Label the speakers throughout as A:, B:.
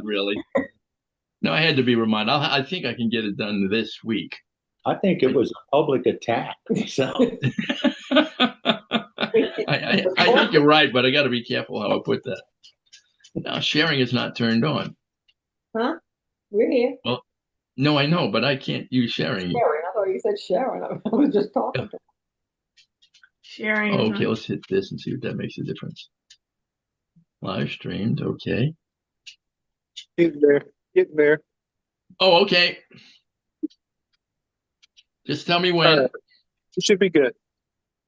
A: really. No, I had to be reminded. I think I can get it done this week.
B: I think it was a public attack. So
A: I think you're right, but I got to be careful how I put that. Now, sharing is not turned on.
C: Huh? We're here.
A: Well, no, I know, but I can't use sharing.
C: Sharon. I thought you said Sharon. I was just talking to
D: Sharing.
A: Oh, okay, let's hit this and see if that makes a difference. Live streamed, okay.
E: Getting there. Getting there.
A: Oh, okay. Just tell me when.
E: It should be good.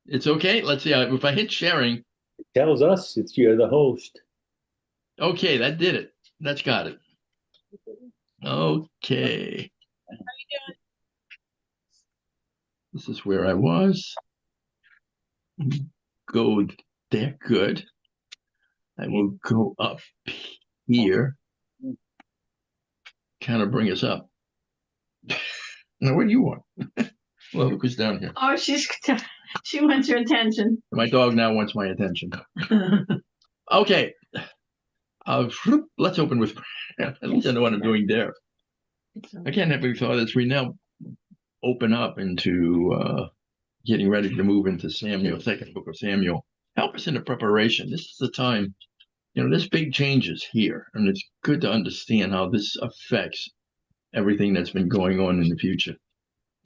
A: It's okay. Let's see. If I hit sharing.
B: it tells us it's you're the host.
A: Okay, that did it. That's got it. Okay.
D: How you doing?
A: This is where I was. Go there. Good. I will go up here. Kind of bring us up. Now, what do you want? Well, look who's down here.
D: Oh, she wants your attention.
A: My dog now wants my attention. Okay. Let's open with prayer. At least I know what I'm doing there. Again, have we thought as we now open up into getting ready to move into Samuel, second book of Samuel. Help us in the preparation. This is the time, there's big changes here, and it's good to understand how this affects everything that's been going on in the future.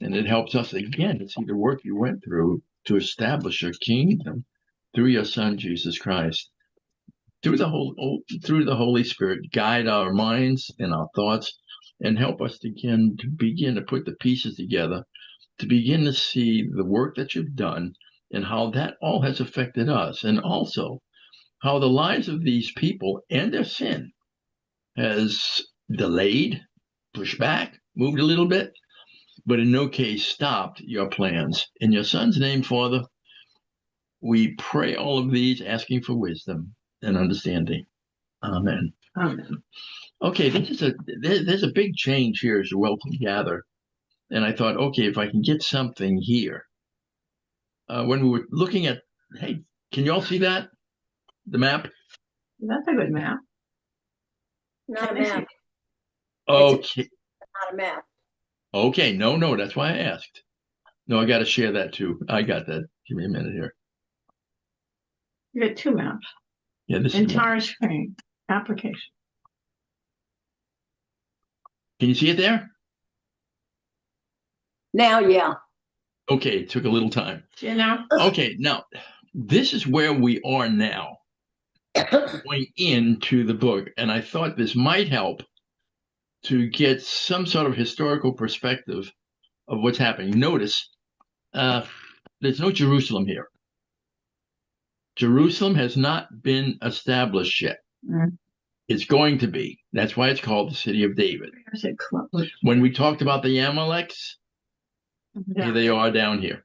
A: And it helps us again to see the work you went through to establish your kingdom through your Son, Jesus Christ. Through the Holy Spirit, guide our minds and our thoughts and help us to begin to put the pieces together, to begin to see the work that you've done and how that all has affected us, and also how the lives of these people and their sin has delayed, pushed back, moved a little bit, but in no case stopped your plans. In your Son's name, Father, we pray all of these, asking for wisdom and understanding. Amen.
D: Amen.
A: Okay, there's a big change here as you well can gather. And I thought, okay, if I can get something here. When we were looking at, hey, can you all see that? The map?
D: That's a good map.
C: Not a map.
A: Okay.
C: Not a map.
A: Okay, no, that's why I asked. No, I got to share that too. I got that. Give me a minute here.
D: You got two maps.
A: Yeah, this
D: entire screen application.
A: Can you see it there?
C: Now, yeah.
A: Okay, it took a little time.
D: Now?
A: Okay, now this is where we are now, going into the book, and I thought this might help to get some sort of historical perspective of what's happening. Notice, there's no Jerusalem here. Jerusalem has not been established yet.
D: Mm.
A: It's going to be. That's why it's called the City of David.
D: Close?
A: When we talked about the Amaleks, here they are down here.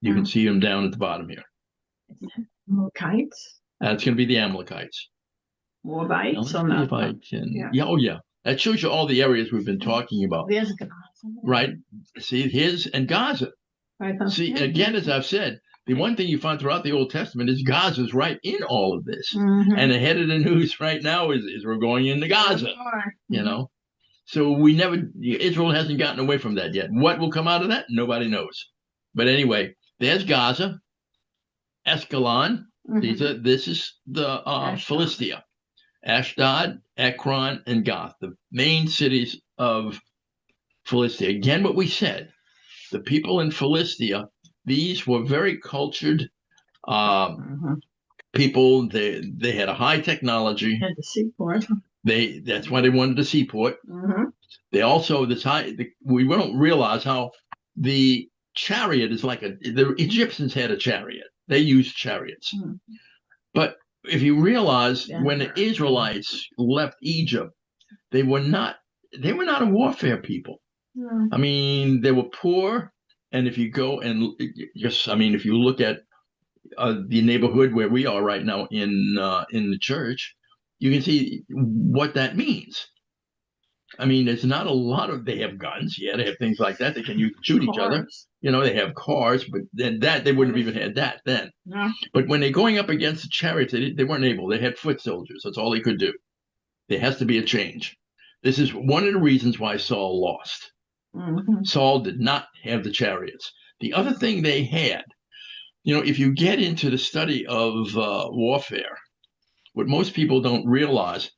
A: You can see them down at the bottom here.
D: Amalekites?
A: That's going to be the Amalekites.
D: Moabites?
A: Now, if I can, oh yeah. That shows you all the areas we've been talking about.
D: There's Gaza.
A: Right. See, here's and Gaza.
D: Right.
A: See, again, as I've said, the one thing you find throughout the Old Testament is Gaza's right in all of this.
D: Mm-hmm.
A: And the head of the news right now is we're going into Gaza.
D: Mm-hmm.
A: So Israel hasn't gotten away from that yet. What will come out of that? Nobody knows. But anyway, there's Gaza, Ascalon.
D: Mm-hmm.
A: This is the Philistia, Ashdod, Ekron, and Gath, the main cities of Philistia. Again, what we said, the people in Philistia, these were very cultured people. They had a high technology.
D: Had the seaport.
A: That's why they wanted a seaport.
D: Mm-hmm.
A: They also we don't realize how the chariot is the Egyptians had a chariot. They used chariots. Mm-hmm. But if you realize when the Israelites left Egypt, they were not a warfare people. Mm-hmm. I mean, they were poor. And if you go and if you look at the neighborhood where we are right now in the church, you can see what that means. I mean, there's not a lot they have guns. Yeah, they have things like that. They can shoot each other. They have cars, but then they wouldn't have even had that then. No. But when they're going up against the chariots, they weren't able. They had foot soldiers. That's all they could do. There has to be a change. This is one of the reasons why Saul lost.
D: Mhm.
A: Saul did not have the chariots. The other thing they had, if you get into the study of warfare, what most people don't realize,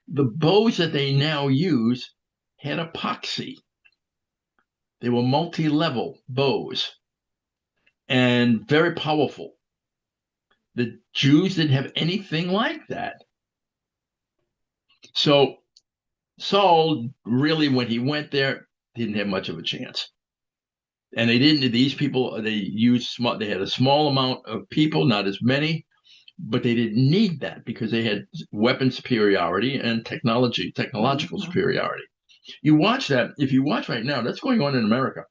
A: the bows that they now use had epoxy. They were multi-level bows and very powerful. The Jews didn't have anything like that. So Saul really, when he went there, didn't have much of a chance. And these people, they had a small amount of people, not as many, but they didn't need that because they had weapon superiority and technological superiority. You watch that, if you watch right now, that's going on in America.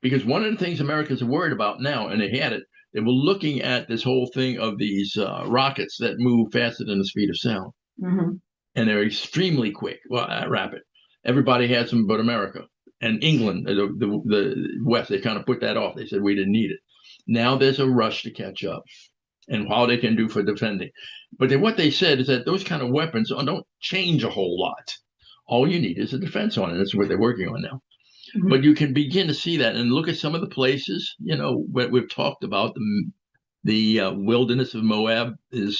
A: Because one of the things Americans are worried about now, and they were looking at this whole thing of these rockets that move faster than the speed of sound.
D: Mhm.
A: And they're extremely quick, rapid. Everybody has them but America. And England, the West, they kind of put that off. They said we didn't need it. Now there's a rush to catch up and how they can do for defending. But what they said is that those kind of weapons don't change a whole lot. All you need is a defense on it. That's what they're working on now.
D: Mhm.
A: But you can begin to see that and look at some of the places, what we've talked about. The wilderness of Moab is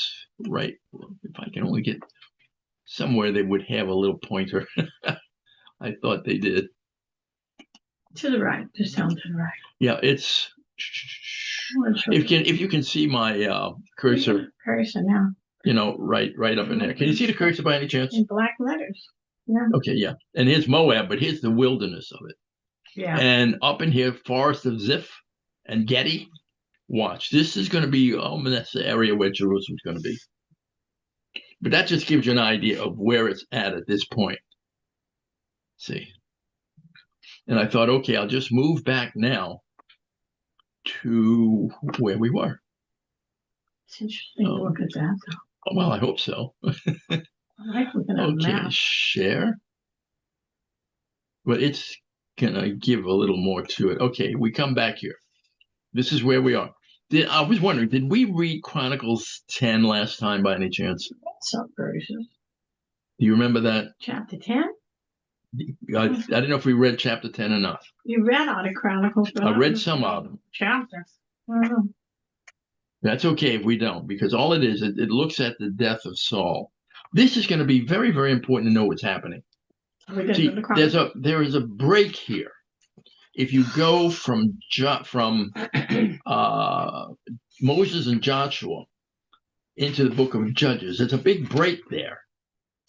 A: right. If I can only get somewhere they would have a little pointer. I thought they did.
D: To the right, just down to the right.
A: Yeah, it's. If you can see my cursor,
D: Cursor now.
A: right up in there. Can you see the cursor by any chance?
D: In black letters. Yeah.
A: Okay, yeah. And here's Moab, but here's the wilderness of it.
D: Yeah.
A: And up in here, Forest of Ziph and Gedi. Watch. This is going to be, that's the area where Jerusalem's going to be. But that just gives you an idea of where it's at this point. See. And I thought, okay, I'll just move back now to where we were.
D: It's interesting to look at that, though.
A: Well, I hope so.
D: I like looking at a
A: Okay,
D: map.
A: share. But it's going to give a little more to it. Okay, we come back here. This is where we are. I was wondering, did we read Chronicles 10 last time by any chance?
D: Some versions.
A: Do you remember that?
D: Chapter 10?
A: I don't know if we read chapter 10 or not.
D: You read out of Chronicles. But
A: I read some of them.
D: Chapter. I don't know.
A: That's okay if we don't, because all it is, it looks at the death of Saul. This is going to be very, very important to know what's happening.
D: Are we gonna
A: See,
D: do the Chronicles?
A: there is a break here. If you go from Moses and Joshua into the book of Judges, there's a big break there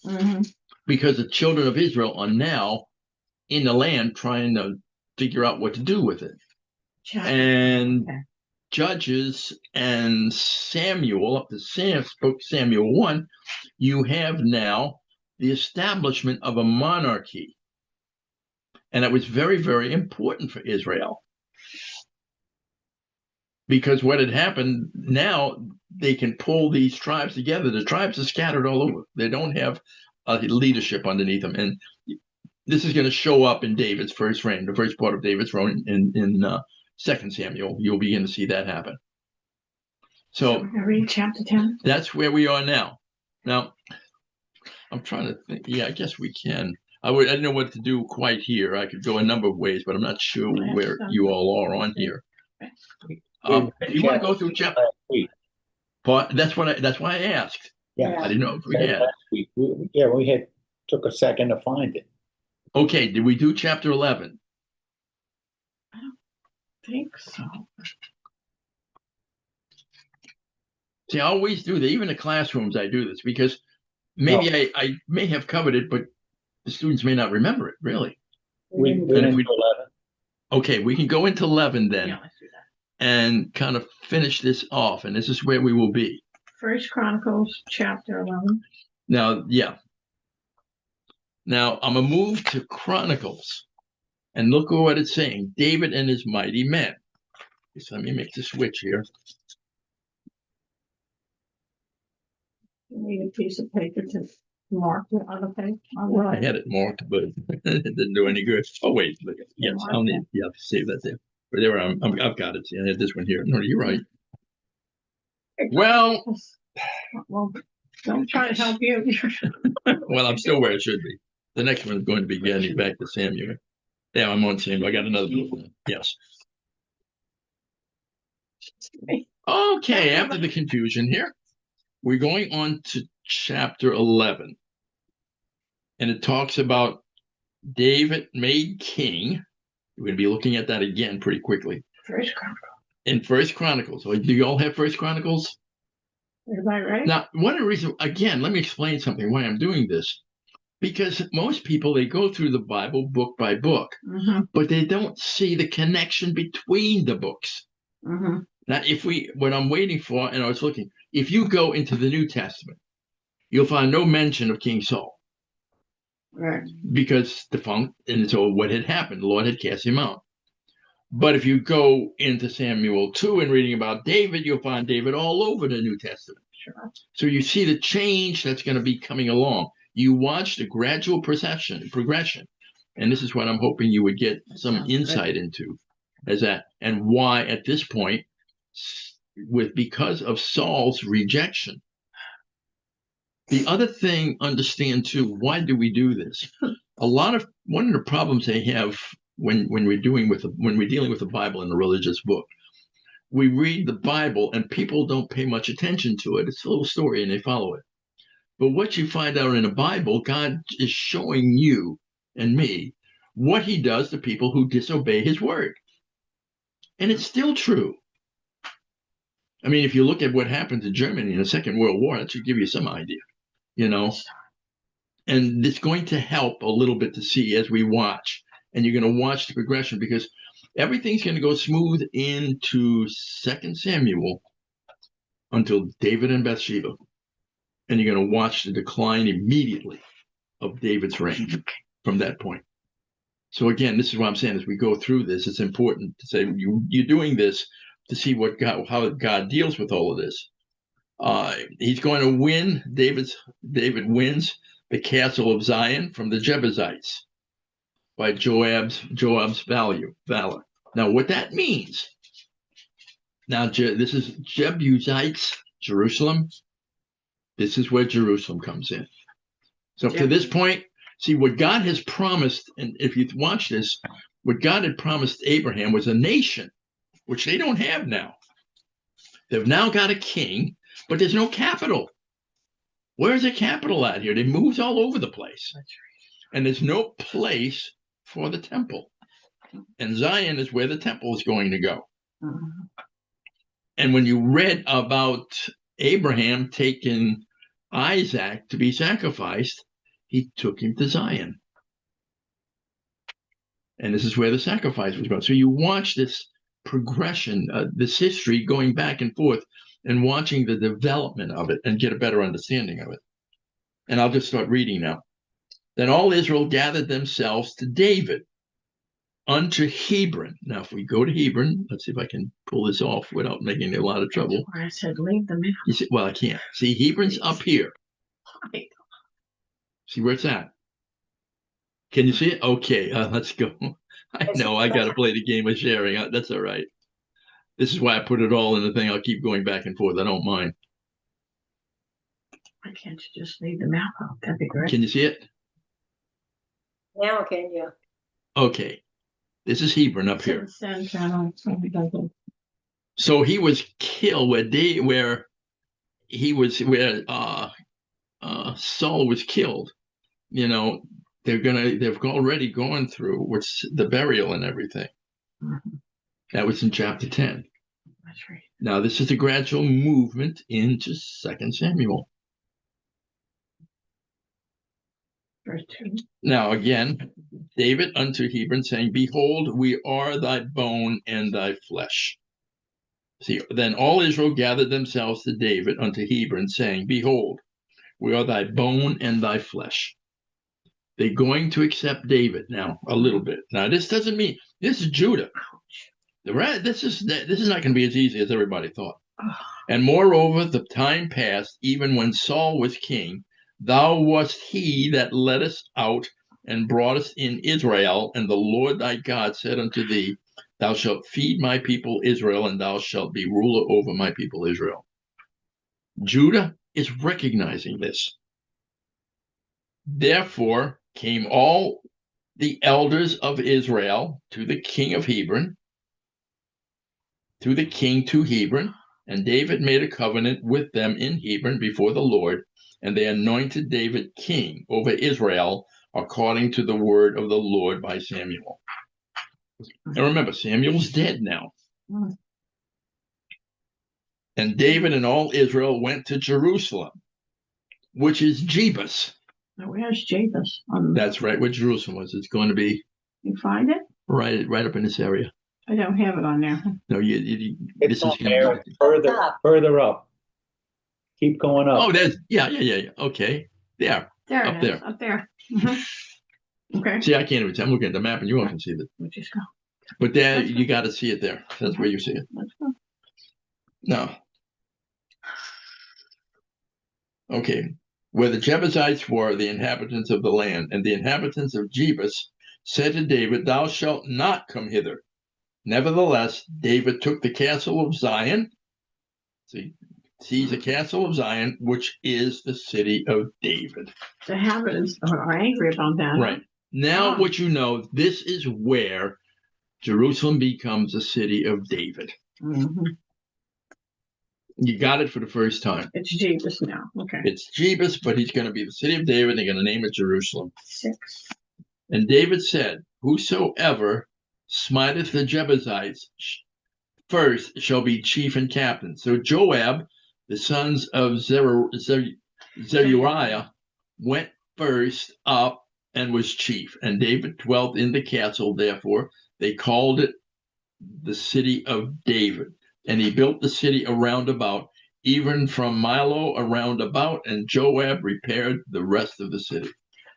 D: Mhm.
A: because the children of Israel are now in the land trying to figure out what to do with it.
D: Chapter.
A: And
D: Okay.
A: Judges and Samuel, up to book Samuel 1, you have now the establishment of a monarchy. And it was very, very important for Israel. Because what had happened, now they can pull these tribes together. The tribes are scattered all over. They don't have a leadership underneath them. And this is going to show up in David's first reign, the first part of David's reign in 2 Samuel. You'll begin to see that happen. So
D: we're gonna read chapter 10.
A: that's where we are now. Now, I'm trying to think. Yeah, I guess we can. I didn't know what to do quite here. I could go a number of ways, but I'm not sure where you all are on here. You want to go through chapter?
B: Last week.
A: That's why I asked.
B: Yeah.
A: I didn't know if we had.
B: Last week. We took a second to find it.
A: Okay, did we do chapter 11?
D: I think so.
A: See, I always do that. Even in classrooms, I do this because maybe I may have covered it, but the students may not remember it, really.
B: We
A: And
B: went
A: if
B: into
A: we-
B: 11.
A: Okay, we can go into 11 then
D: Yeah, let's do that.
A: and kind of finish this off, and this is where we will be.
D: First Chronicles, chapter 11.
A: Now, yeah. Now, I'm going to move to Chronicles and look at what it's saying. David and his mighty men. Just let me make the switch here.
D: You need a piece of paper to mark the other page.
A: Well, I had it marked, but it didn't do any good. Oh, wait. Look, yes, I'll need, save that there. But there, I've got it. See, I had this one here. No, you're right. Well,
D: Well, Don't try to help you.
A: Well, I'm still where it should be. The next one is going to be getting back to Samuel. Yeah, I'm on Samuel. I got another book now. Yes. Okay, after the confusion here, we're going on to chapter 11. And it talks about David made king. We're going to be looking at that again pretty quickly.
D: First Chronicle.
A: In First Chronicles. So do you all have First Chronicles?
D: Everybody ready?
A: Now, one of the reasons, again, let me explain something why I'm doing this. Because most people, they go through the Bible book by book, but they don't see the connection between the books. Now, what I'm waiting for, and I was looking, if you go into the New Testament, you'll find no mention of King Saul.
D: Right.
A: Because defunct, and so what had happened, the Lord had cast him out. But if you go into Samuel 2 and reading about David, you'll find David all over the New Testament.
D: Sure.
A: So you see the change that's going to be coming along. You watch the gradual progression. And this is what I'm hoping you would get some insight into, as that, and why at this point, because of Saul's rejection. The other thing, understand too, why do we do this? One of the problems they have when we're dealing with the Bible in a religious book, we read the Bible and people don't pay much attention to it. It's a little story and they follow it. But what you find out in the Bible, God is showing you and me what he does to people who disobey his word. And it's still true. I mean, if you look at what happened to Germany in the Second World War, that should give you some idea, And it's going to help a little bit to see as we watch. And you're going to watch the progression because everything's going to go smooth into 2 Samuel until David and Bathsheba. And you're going to watch the decline immediately of David's reign from that point. So again, this is what I'm saying. As we go through this, it's important to say you're doing this to see how God deals with all of this. He's going to win. David wins the castle of Zion from the Jebusites by Joab's valor. Now, what that means. Now, this is Jebusites, Jerusalem. This is where Jerusalem comes in. So to this point, see what God has promised, and if you watch this, what God had promised Abraham was a nation, which they don't have now. They've now got a king, but there's no capital. Where's the capital at here? They moved all over the place. And there's no place for the temple. And Zion is where the temple is going to go. And when you read about Abraham taking Isaac to be sacrificed, he took him to Zion. And this is where the sacrifice was going. So you watch this progression, this history going back and forth, and watching the development of it and get a better understanding of it. And I'll just start reading now. Then all Israel gathered themselves to David unto Hebron. Now, if we go to Hebron, let's see if I can pull this off without making a lot of trouble.
D: I said, leave them in.
A: You see, well, I can't. See, Hebron's up here. See where it's at? Can you see it? Okay, let's go. I know I got to play the game of sharing. That's all right. This is why I put it all in the thing. I'll keep going back and forth. I don't mind.
D: Why can't you just leave the map out? That'd be great.
A: Can you see it?
C: Now I can, yeah.
A: Okay. This is Hebron up here. So he was killed where Saul was killed. They've already gone through what's the burial and everything. That was in chapter 10.
D: That's right.
A: Now this is a gradual movement into 2 Samuel.
D: Verse 2.
A: Now again, David unto Hebron, saying, Behold, we are thy bone and thy flesh. See, then all Israel gathered themselves to David unto Hebron, saying, Behold, we are thy bone and thy flesh. They're going to accept David now a little bit. Now this doesn't mean this is Judah. This is not going to be as easy as everybody thought. And moreover, the time passed, even when Saul was king, thou wast he that led us out and brought us in Israel, and the Lord thy God said unto thee, Thou shalt feed my people Israel, and thou shalt be ruler over my people Israel. Judah is recognizing this. Therefore came all the elders of Israel to the king of Hebron, to the king to Hebron, and David made a covenant with them in Hebron before the Lord, and they anointed David king over Israel according to the word of the Lord by Samuel. And remember, Samuel's dead now.
D: Mm.
A: And David and all Israel went to Jerusalem, which is Jebus.
D: Now, where's Jabez?
A: That's right where Jerusalem was. It's going to be
D: You find it?
A: right up in this area.
D: I don't have it on there.
A: No, this
B: It's
A: is
B: on
A: gonna
B: there,
A: be,
B: further up. Keep going up.
A: oh, there's yeah. Okay, there.
D: There
A: Up
D: it
A: there.
D: is, up there. Mhm. Okay,
A: See, I can't even. I'm looking at the map, and you all can see that.
D: we'll just go.
A: But there, you got to see it there. That's where you see it.
D: Let's go.
A: No. Okay. Where the Jebusites were the inhabitants of the land, and the inhabitants of Jebus said to David, "Thou shalt not come hither." Nevertheless, David took the castle of Zion. Sees the castle of Zion, which is the city of David.
D: The inhabitants are angry about that.
A: Right. Now,
D: Oh.
A: what you know, this is where Jerusalem becomes the city of David.
D: Mhm.
A: You got it for the first time.
D: It's Jebus now. Okay.
A: It's Jebus, but he's going to be the city of David. They're going to name it Jerusalem.
D: 6.
A: And David said, "Whosoever smiteth the Jebusites first shall be chief and captain." So Joab, the sons of Zeruiah, went first up and was chief. And David dwelt in the castle. Therefore, they called it the city of David. And he built the city around about, even from Milo around about, and Joab repaired the rest of the city.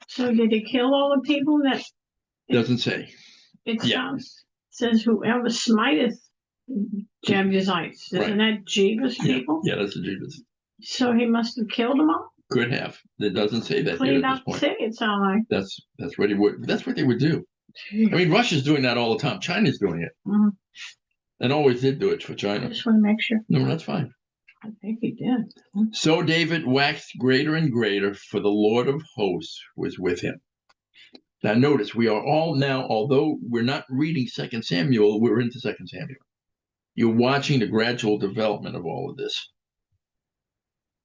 D: So did he kill all the people that
A: Doesn't say.
D: it
A: Yeah.
D: says whoever smiteth Jebusites? Isn't that Jebus
A: Yeah,
D: people?
A: yeah, that's the Jebus.
D: So he must have killed them all?
A: Could have. It doesn't say that here
D: Cleaned
A: at
D: out
A: this
D: the
A: point.
D: city, it sounds like.
A: That's what he would. That's what they would do. I mean, Russia's doing that all the time. China's doing it,
D: Mhm.
A: and always did do it for
D: I
A: China.
D: just want to make sure.
A: No, that's fine.
D: I think he did.
A: So David waxed greater and greater, for the Lord of hosts was with him. Now notice, we are all now, although we're not reading 2 Samuel, we're into 2 Samuel. You're watching the gradual development of all of this.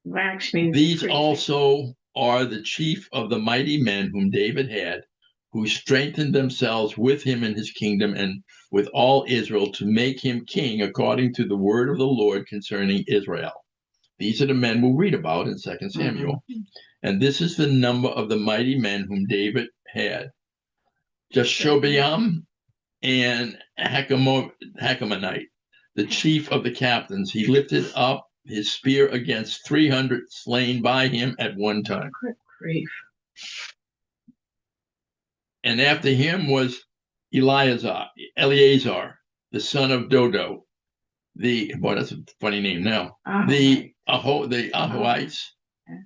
D: Wax means
A: These
D: crazy.
A: also are the chief of the mighty men whom David had, who strengthened themselves with him in his kingdom and with all Israel to make him king according to the word of the Lord concerning Israel. These are the men we'll read about in 2 Samuel. And this is the number of the mighty men whom David had. Jashobeam and Hakamonite, the chief of the captains. He lifted up his spear against 300 slain by him at one time.
D: Good grief.
A: And after him was Eleazar, the son of Dodo. That's a funny name now. The Ahoites,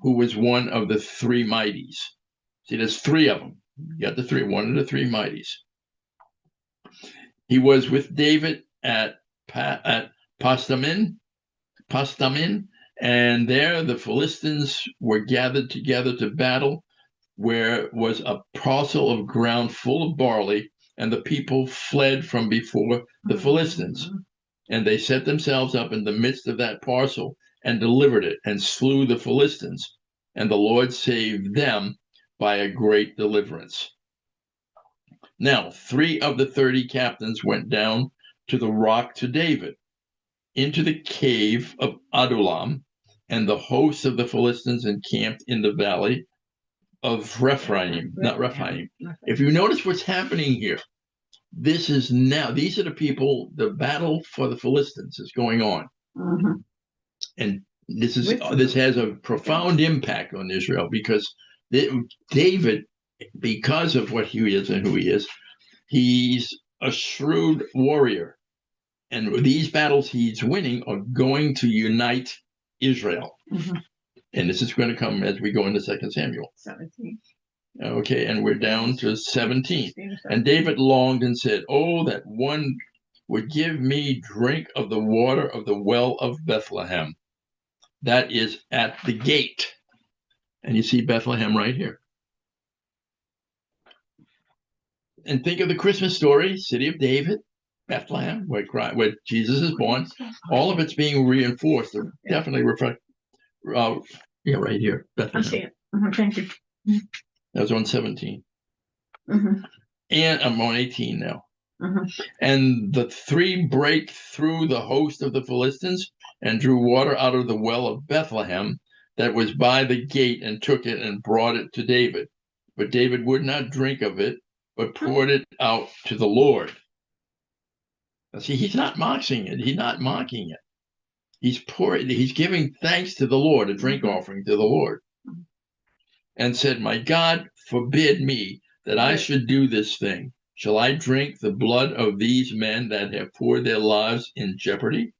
A: who was one of the three mighties. See, there's three of them. You got the three, one of the three mighties. He was with David at Pastamin, and there the Philistines were gathered together to battle, where was a parcel of ground full of barley, and the people fled from before the Philistines. And they set themselves up in the midst of that parcel and delivered it and slew the Philistines. And the Lord saved them by a great deliverance. Now, 3 of the 30 captains went down to the rock to David, into the cave of Adullam, and the hosts of the Philistines encamped in the valley of Rephaim, not Rephaim. If you notice what's happening here, this is now, these are the people, the battle for the Philistines is going on.
D: Mhm.
A: And this has a profound impact on Israel, because David, because of what he is and who he is, he's a shrewd warrior. And these battles he's winning are going to unite Israel.
D: Mhm.
A: And this is going to come as we go into 2 Samuel.
D: 17.
A: Okay, and we're down to 17. And David longed and said, "Oh, that one would give me drink of the water of the well of Bethlehem, that is at the gate. And you see Bethlehem right here. And think of the Christmas story, City of David, Bethlehem, where Jesus is born. All of it's being reinforced. They're definitely reflect. Yeah, right here,
D: I
A: Bethlehem.
D: see it. Thank you.
A: That was on 17.
D: Mhm,
A: And I'm on 18 now.
D: mhm.
A: And the three break through the host of the Philistines and drew water out of the well of Bethlehem that was by the gate and took it and brought it to David. But David would not drink of it, but poured it out to the Lord. Now, see, he's not mocking it. He's not mocking it. He's giving thanks to the Lord, a drink offering to the Lord. And said, my God forbid me that I should do this thing. Shall I drink the blood of these men that have poured their lives in jeopardy?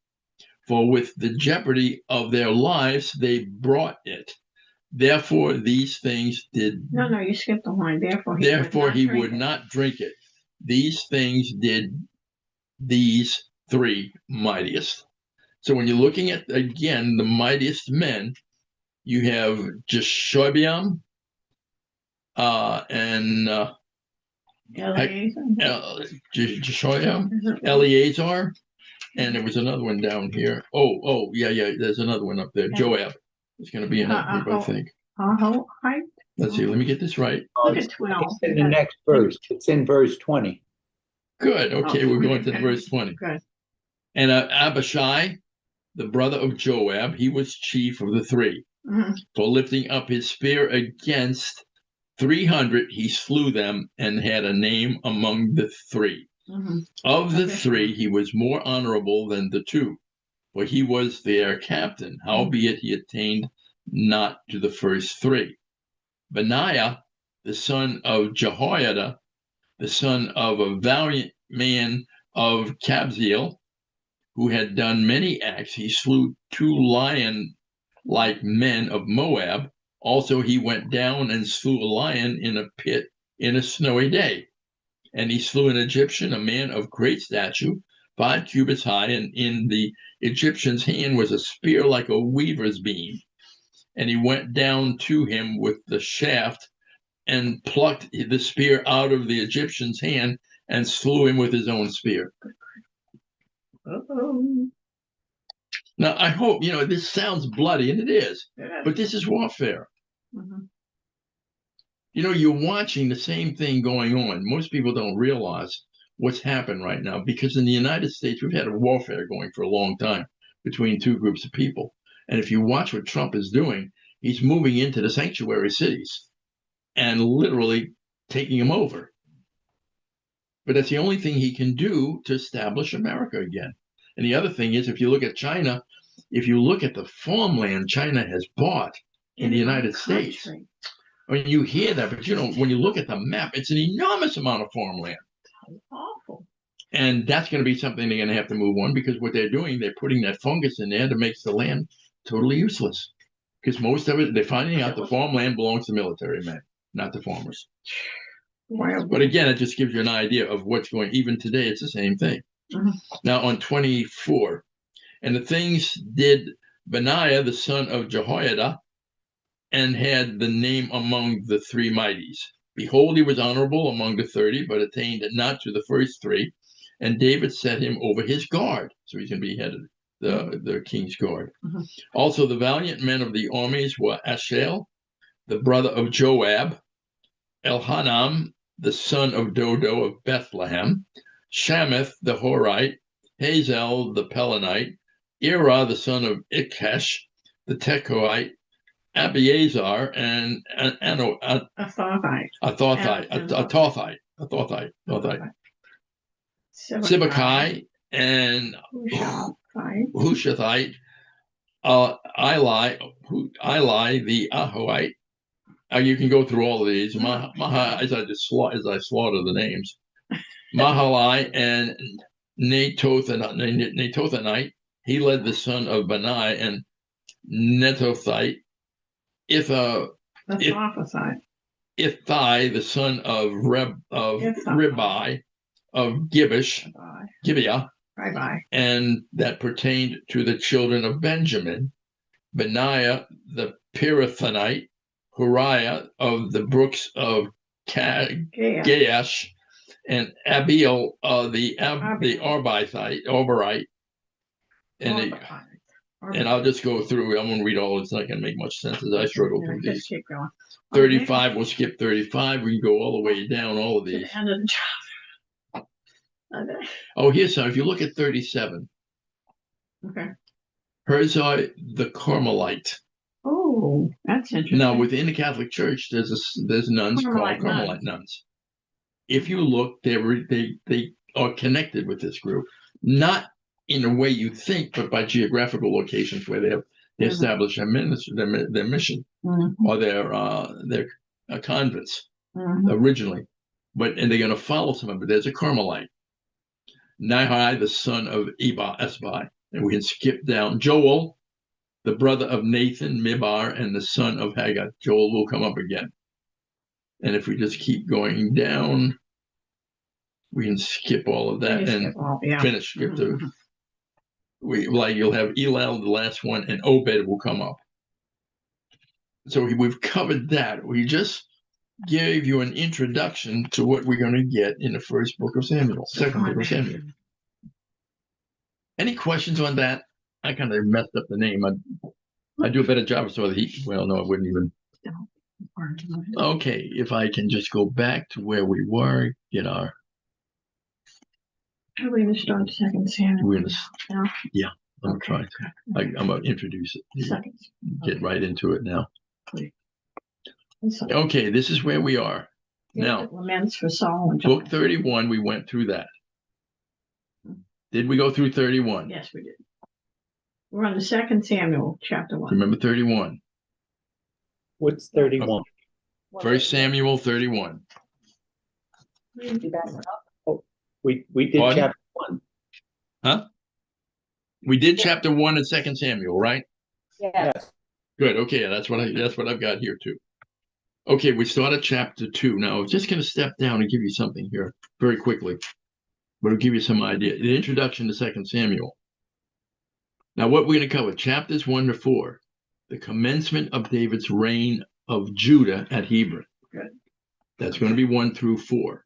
A: For with the jeopardy of their lives they brought it. Therefore these things did.
D: No, you skipped the line. Therefore
A: He would not drink it. These things did these three mightiest. So when you're looking at, again, the mightiest men, you have Jeshobeam, and Jeshobeam, Eleazar, and there was another one down here. Yeah, there's another one up there. Joab is going to be in that group, I think. Let's see, let me get this right.
D: Look at 12.
B: It's in the next verse. It's in verse 20.
A: Good. Okay, we're going to
D: okay.
A: verse 20.
D: Good.
A: And Abishai, the brother of Joab, he was chief of the three.
D: Mhm.
A: For lifting up his spear against 300, he slew them and had a name among the three.
D: Mhm.
A: Of the three, he was more honorable than the two, for he was their captain. Howbeit he attained not to the first three. Benaiah, the son of Jehoiada, the son of a valiant man of Kabzeel, who had done many acts, he slew 2 lion-like men of Moab. Also he went down and slew a lion in a pit in a snowy day. And he slew an Egyptian, a man of great stature, 5 cubits high, and in the Egyptian's hand was a spear like a weaver's beam. And he went down to him with the shaft and plucked the spear out of the Egyptian's hand and slew him with his own spear. Now, I hope, this sounds bloody, and it is, but this is warfare.
D: Mhm.
A: You're watching the same thing going on. Most people don't realize what's happened right now, because in the United States, we've had a warfare going for a long time between two groups of people. And if you watch what Trump is doing, he's moving into the sanctuary cities and literally taking them over. But that's the only thing he can do to establish America again. And the other thing is, if you look at China, if you look at the farmland China has bought in the United States, I mean, you hear that, but when you look at the map, it's an enormous amount of farmland.
D: Awful.
A: And that's going to be something they're going to have to move on, because what they're doing, they're putting that fungus in there that makes the land totally useless. Because most of it, they're finding out the farmland belongs to military men, not the farmers. But again, it just gives you an idea of what's going. Even today, it's the same thing.
D: Mhm.
A: Now on 24, and the things did Benaiah, the son of Jehoiada, and had the name among the three mighties. Behold, he was honorable among the 30, but attained not to the first three. And David set him over his guard. So he's going to be head of the king's guard.
D: Mhm.
A: Also, the valiant men of the armies were Asahel, the brother of Joab, Elhanan, the son of Dodo of Bethlehem, Shamath the Horite, Hazael the Pelonite, Ira the son of Ikkesh, the Tekoite, Abiezar, and Athothite, Sibbecai, and Hushathite, Eli the Ahoite. You can go through all of these. As I slaughter the names, Mahalai and Netothanite. He led the son of Benai, and Netothite, Ithai, the son of Ribai of Gibeah, and that pertained to the children of Benjamin. Benaiah the Pirathonite, Huriah of the brooks of
D: Yeah.
A: Gaash, and Abiel the Arbarite, and I'll just go through. I'm going to read all. It's not going to make much sense as I struggle through these.
D: Just keep going.
A: 35. We'll skip 35. We can go all the way down. All of
D: To
A: these.
D: the end of the chapter. Okay.
A: Oh, here's some. If you look at 37,
D: Okay.
A: Herzai the Carmelite.
D: Oh, that's interesting.
A: Now, within the Catholic Church, there's nuns
D: Carmelite
A: called Carmelite nuns. If you look, they are connected with this group, not in a way you think, but by geographical locations where they establish their ministry, their mission, or their convents originally. And they're going to follow some of it. There's a Carmelite, Nahai, the son of Esbai, and we can skip down. Joel, the brother of Nathan, Mibar, and the son of Haggai. Joel will come up again. And if we just keep going down, we can skip all of that and finish. Skip to you'll have Elal, the last one, and Obed will come up. So we've covered that. We just gave you an introduction to what we're going to get in the first book of Samuel, second book of Samuel. Any questions on that? I kind of messed up the name. I do a better job of so that well, no, I wouldn't even. Okay, if I can just go back to where we were, get our.
D: Are we going to start second Samuel?
A: We're gonna, yeah, I'm trying to. I'm going to introduce it.
D: Second.
A: Get right into it now.
D: Please.
A: Okay, this is where we are. Now,
D: laments for Saul and
A: book 31, we went through that. Did we go through 31?
D: Yes, we did. We're on the second Samuel, chapter 1.
A: Remember 31?
B: What's 31?
A: First Samuel 31.
B: We did
A: Pardon?
B: chapter 1.
A: Huh? We did chapter 1 in Second Samuel, right?
C: Yes.
A: Good. Okay, that's what I've got here too. Okay, we started chapter 2. Now, I'm just going to step down and give you something here very quickly, but it'll give you some idea. The introduction to Second Samuel. Now, what we're going to cover, chapters 1 to 4, the commencement of David's reign of Judah at Hebron.
D: Good.
A: That's going to be 1 through 4.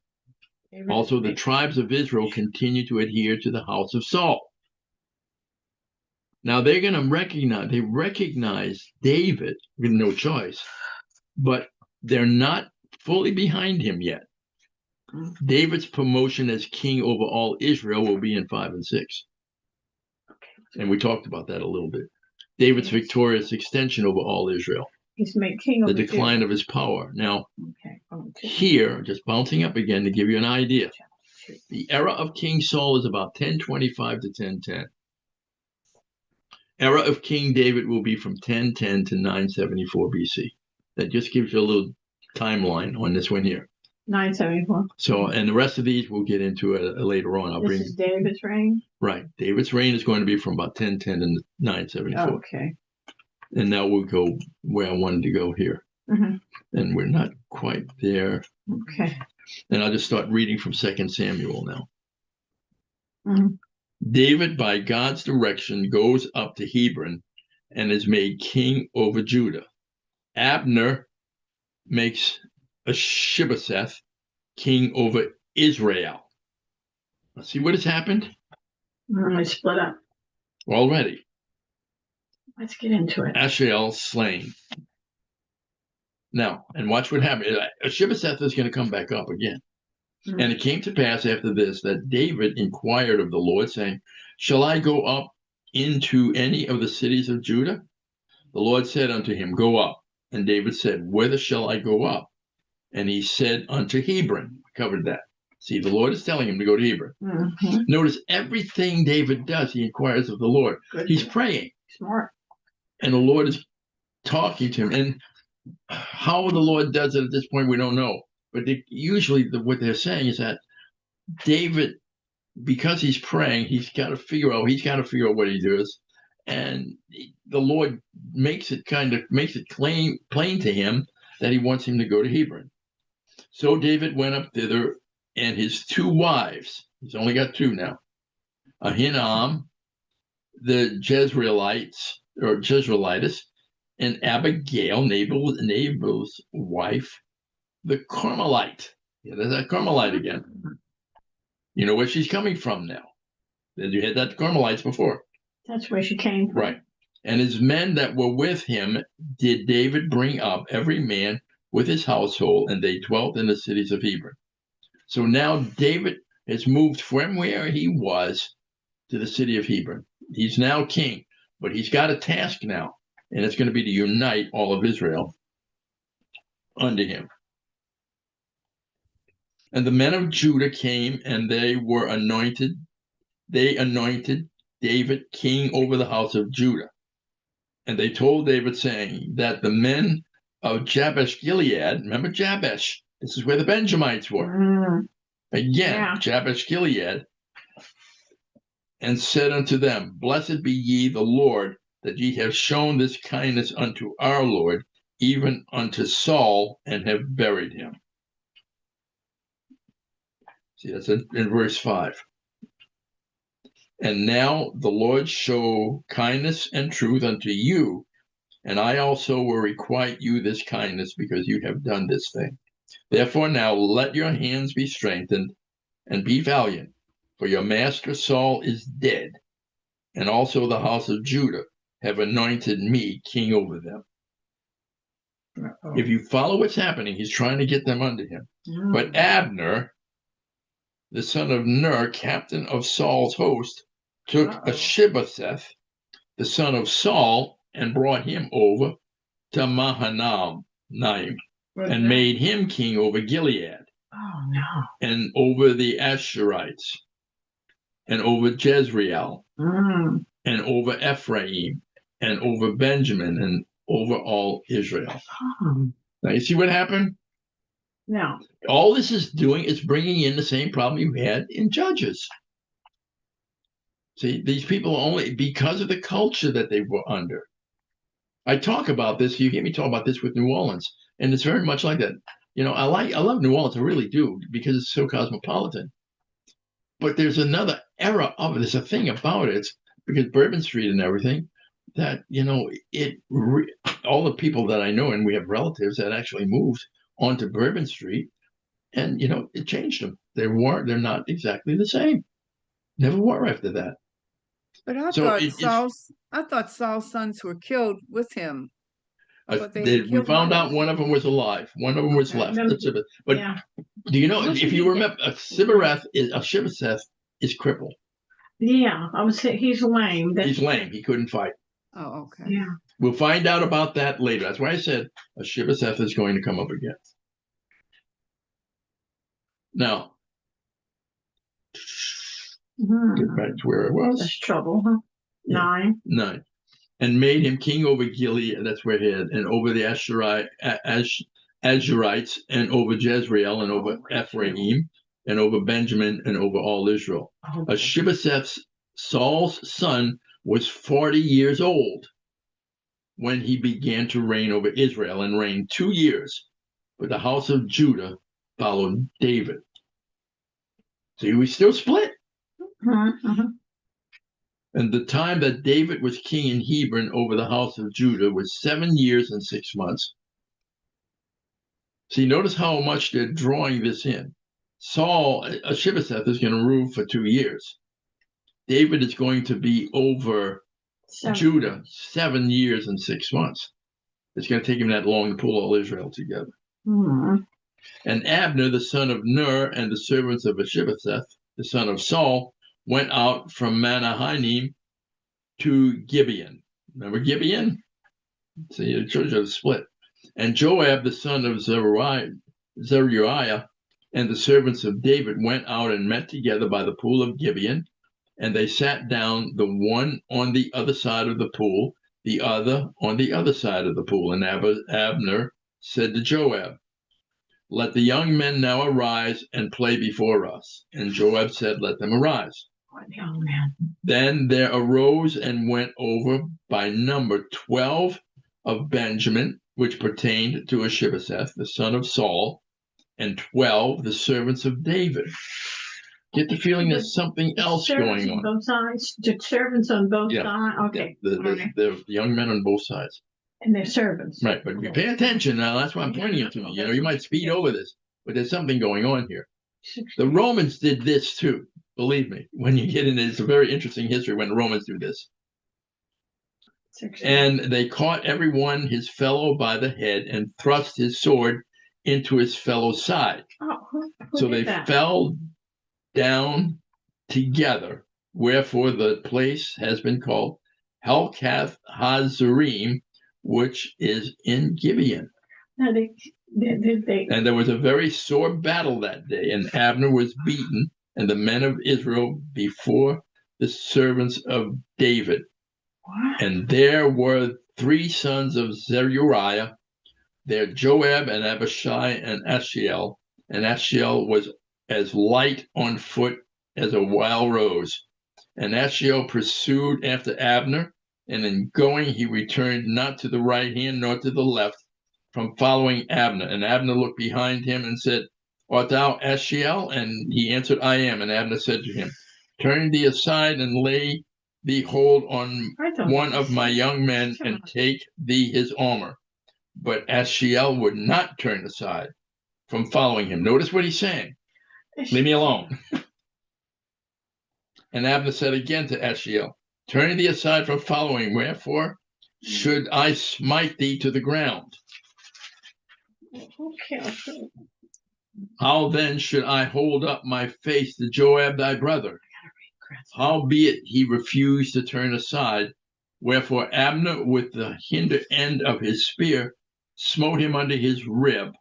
A: Also, the tribes of Israel continue to adhere to the house of Saul. Now, they're going to recognize David with no choice, but they're not fully behind him yet. David's promotion as king over all Israel will be in 5 and 6. And we talked about that a little bit. David's victorious extension over all Israel.
D: He's made king over
A: the decline of his power. Now,
D: okay.
A: Here, just bouncing up again to give you an idea, the era of King Saul is about 1025 to 1010. Era of King David will be from 1010 to 974 BC. That just gives you a little timeline on this one here.
D: 974.
A: So, and the rest of these we'll get into later on.
D: This is David's reign?
A: Right. David's reign is going to be from about 1010 to 974.
D: Okay.
A: And now we'll go where I wanted to go here. And we're not quite there.
D: Okay.
A: And I'll just start reading from 2 Samuel now. David, by God's direction, goes up to Hebron and is made king over Judah. Abner makes Ishbosheth king over Israel. Now, see what has happened?
D: They split up.
A: Already.
D: Let's get into it.
A: Asahel slain. Now, and watch what happens. Ishbosheth is going to come back up again. And it came to pass after this that David inquired of the Lord, saying, shall I go up into any of the cities of Judah? The Lord said unto him, go up. And David said, whither shall I go up? And he said unto Hebron. We covered that. See, the Lord is telling him to go to Hebron. Notice everything David does, he inquires of the Lord.
D: Good.
A: He's praying.
D: Smart.
A: And the Lord is talking to him. And how the Lord does it at this point, we don't know. But usually what they're saying is that David, because he's praying, he's got to figure out what he does. And the Lord makes it plain to him that he wants him to go to Hebron. So David went up thither, and his 2 wives, he's only got 2 now, Ahinoam, the Jezreelites, and Abigail, Nabal's wife, the Carmelite. Yeah, there's that Carmelite again. You know where she's coming from now. You had that Carmelites before.
D: That's where she came from.
A: Right. And his men that were with him did David bring up, every man with his household, and they dwelt in the cities of Hebron. So now David has moved from where he was to the city of Hebron. He's now king, but he's got a task now, and it's going to be to unite all of Israel under him. And the men of Judah came, and they anointed David king over the house of Judah. And they told David, saying that the men of Jabesh Gilead, remember Jabesh, this is where the Benjamites were. Again,
D: Yeah.
A: Jabesh Gilead, and said unto them, Blessed be ye the Lord, that ye have shown this kindness unto our Lord, even unto Saul, and have buried him. See, that's in verse 5. And now the Lord show kindness and truth unto you, and I also will requite you this kindness, because you have done this thing. Therefore now let your hands be strengthened, and be valiant, for your master Saul is dead, and also the house of Judah have anointed me king over them. If you follow what's happening, he's trying to get them under him. But Abner, the son of Ner, captain of Saul's host, took Ashibbosheth, the son of Saul, and brought him over to Mahanaim, and made him king over Gilead, and over the Asherites, and over Jezreel, and over Ephraim, and over Benjamin, and over all Israel. Now, you see what happened?
D: No.
A: All this is doing is bringing in the same problem you had in Judges. See, these people only, because of the culture that they were under. I talk about this, you hear me talk about this with New Orleans, and it's very much like that. You know, I love New Orleans, I really do, because it's so cosmopolitan. But there's another era of it, there's a thing about it, because Bourbon Street and everything, that, you know, all the people that I know, and we have relatives that actually moved onto Bourbon Street, and, you know, it changed them. They're not exactly the same. Never were after that.
F: But I
A: So
F: thought Saul's sons were killed with him.
A: We found out one of them was alive. One of them was left. But
D: Yeah.
A: do you know, if you remember, Ashibbosheth is crippled.
D: Yeah, he's lame.
A: He's lame. He couldn't fight.
F: Oh, okay.
D: Yeah.
A: We'll find out about that later. That's why I said Ashibbosheth is going to come up again. Now, get back to where it was.
D: That's trouble, huh?
A: Yeah. 9. And made him king over Gilead, that's where he had, and over the Asherites, and over Jezreel, and over Ephraim, and over Benjamin, and over all Israel. Ashibbosheth, Saul's son, was 40 years old when he began to reign over Israel, and reigned 2 years. But the house of Judah followed David. See, we still split. And the time that David was king in Hebron over the house of Judah was 7 years and 6 months. See, notice how much they're drawing this in. Ashibbosheth is going to rule for 2 years. David is going to be over Judah 7 years and 6 months. It's going to take him that long to pull all Israel together. And Abner, the son of Ner, and the servants of Ashibbosheth, the son of Saul, went out from Mahanaim to Gibeon. Remember Gibeon? See, the church have split. And Joab, the son of Zeruiah, and the servants of David went out and met together by the pool of Gibeon, and they sat down, the one on the other side of the pool, the other on the other side of the pool. And Abner said to Joab, Let the young men now arise and play before us. And Joab said, Let them arise. Then there arose and went over by number 12 of Benjamin, which pertained to Ashibbosheth, the son of Saul, and 12 the servants of David. get the feeling there's something else
D: Servants
A: going
D: on
A: on.
D: both sides, the servants on both
A: Yeah.
D: sides, okay.
A: The
D: all right.
A: young men on both sides.
D: And they're servants.
A: Right, but you pay attention now. That's why I'm pointing it to me. You know, you might speed over this, but there's something going on here. The Romans did this too. Believe me, when you get into it's a very interesting history when the Romans do this. And they caught everyone his fellow by the head and thrust his sword into his fellow's side.
D: Oh, who
A: So
D: did
A: they
D: that?
A: fell down together. Wherefore the place has been called Helkath Hazarim, which is in Gibeon.
D: No, they.
A: And there was a very sore battle that day, and Abner was beaten, and the men of Israel before the servants of David.
D: What?
A: And there were 3 sons of Zeruiah, there Joab and Abishai and Ashiel. And Ashiel was as light on foot as a wild rose. And Ashiel pursued after Abner, and in going he returned not to the right hand nor to the left from following Abner. And Abner looked behind him and said, Art thou Ashiel? And he answered, I am. And Abner said to him, Turn thee aside and lay thee hold on
D: I don't
A: one of my young men and take thee his armor. But Ashiel would not turn aside from following him. Notice what he's saying. Leave me alone. And Abner said again to Ashiel, Turn thee aside from following. Wherefore should I smite thee to the ground?
D: Okay.
A: How then should I hold up my face to Joab thy brother? Howbeit he refused to turn aside. Wherefore Abner with the hinder end of his spear smote him under his rib,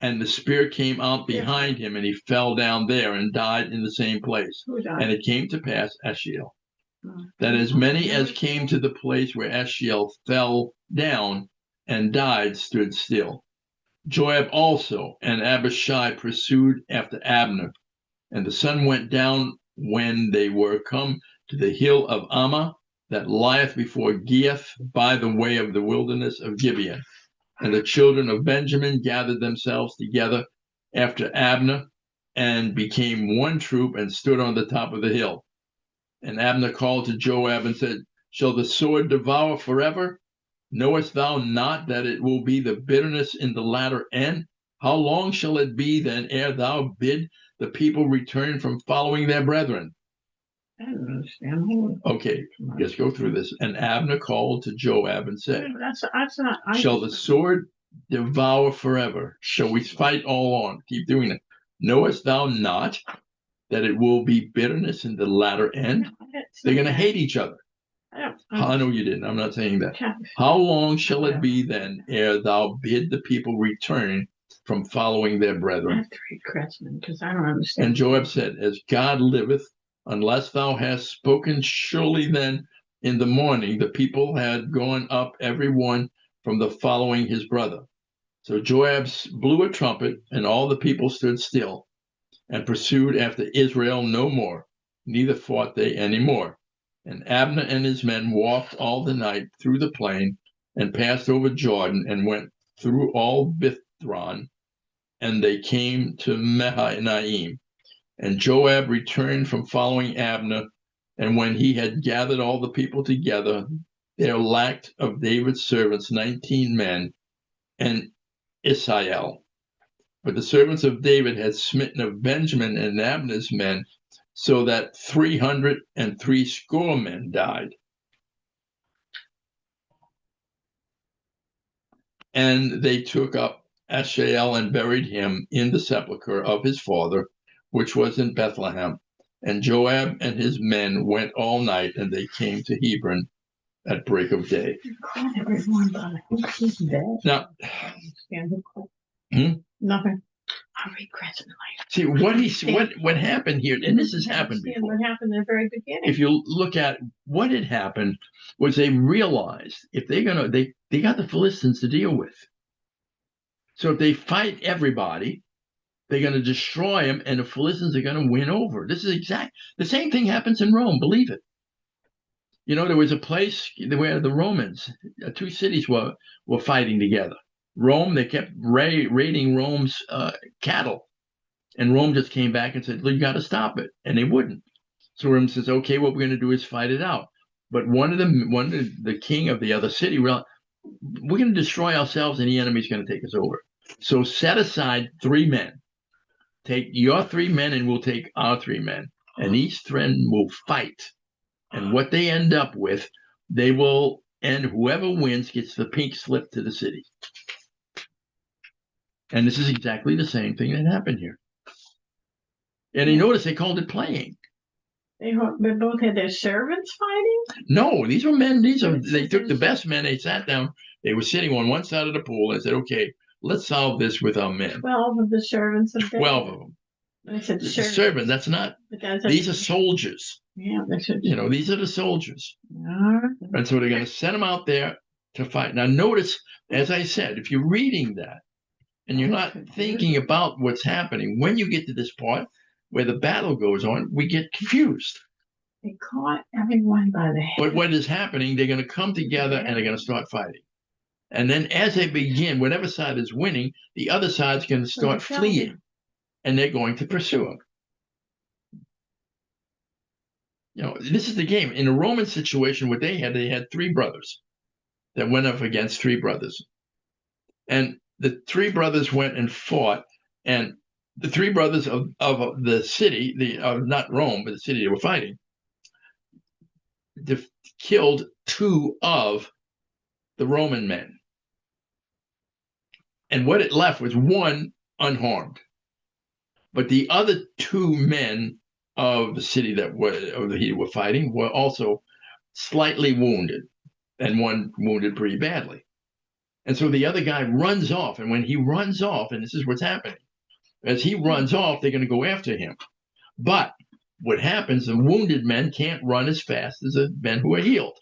A: and the spear came out behind him, and he fell down there and died in the same place. And it came to pass, Ashiel, that as many as came to the place where Ashiel fell down and died stood still. Joab also and Abishai pursued after Abner, and the sun went down when they were come to the hill of Ammah that lieth before Geath by the way of the wilderness of Gibeon. And the children of Benjamin gathered themselves together after Abner and became one troop and stood on the top of the hill. And Abner called to Joab and said, Shall the sword devour forever? Knowest thou not that it will be the bitterness in the latter end? How long shall it be then ere thou bid the people return from following their brethren?
D: I don't understand.
A: Okay, let's go through this. And Abner called to Joab and said,
D: That's not.
A: Shall the sword devour forever? Shall we fight all on? Keep doing it. Knowest thou not that it will be bitterness in the latter end? They're going to hate each other. I know you didn't. I'm not saying that. How long shall it be then ere thou bid the people return from following their
D: I
A: brethren?
D: have to read Kretzmann because I don't understand.
A: And Joab said, As God liveth, unless thou hast spoken, surely then in the morning the people had gone up every one from the following his brother. So Joab blew a trumpet, and all the people stood still, and pursued after Israel no more, neither fought they any more. And Abner and his men walked all the night through the plain, and passed over Jordan, and went through all Bithron, and they came to Mahanaim. And Joab returned from following Abner, and when he had gathered all the people together, there lacked of David's servants 19 men, and Israel. But the servants of David had smitten of Benjamin and Abner's men, so that 360 men died. And they took up Ashael and buried him in the sepulchre of his father, which was in Bethlehem. And Joab and his men went all night, and they came to Hebron at break of day.
D: Call everyone by who's dead.
A: Now,
D: Nothing. I'll read Kretzmann later.
A: see what happened here, and this has happened
D: Understand
A: before.
D: what happened in the very beginning.
A: If you look at what had happened, was they realized if they're gonna they got the Philistines to deal with. So if they fight everybody, they're going to destroy them, and the Philistines are going to win over. This is the same thing happens in Rome. Believe it. You know, there was a place where the Romans, 2 cities were fighting together. Rome, they kept raiding Rome's cattle. And Rome just came back and said, "Look, you got to stop it," and they wouldn't. So Rome says, "Okay, what we're going to do is fight it out." But the king of the other city, we're going to destroy ourselves, and the enemy's going to take us over. So set aside 3 men. Take your 3 men, and we'll take our 3 men, and these 3 will fight. And what they end up with, they will end. Whoever wins gets the pink slip to the city. And this is exactly the same thing that happened here. And you notice they called it playing.
D: They both had their servants fighting?
A: No, these were men. They took the best men. They sat down. They were sitting on one side of the pool and said, "Okay, let's solve this with our men."
D: 12 of the servants of David.
A: 12 of them.
D: They said
A: The
D: servants.
A: servant. That's not.
D: But that's
A: These are soldiers.
D: Yeah, they said.
A: These are the soldiers.
D: Alright.
A: And so they're going to send them out there to fight. Now, notice, as I said, if you're reading that and you're not thinking about what's happening, when you get to this part where the battle goes on, we get confused.
D: They caught everyone by the head.
A: But what is happening, they're going to come together and they're going to start fighting. And then as they begin, whatever side is winning, the other side's going to start
D: they killed
A: fleeing.
D: him.
A: And they're going to pursue them. This is the game. In a Roman situation, what they had 3 brothers that went up against 3 brothers. And the 3 brothers went and fought. And the 3 brothers of the city, not Rome, but the city they were fighting, killed 2 of the Roman men. And what it left was 1 unharmed. But the other 2 men of the city that were fighting were also slightly wounded, and 1 wounded pretty badly. And so the other guy runs off, and when he runs off, and this is what's happening, as he runs off, they're going to go after him. But what happens, the wounded men can't run as fast as the men who are healed.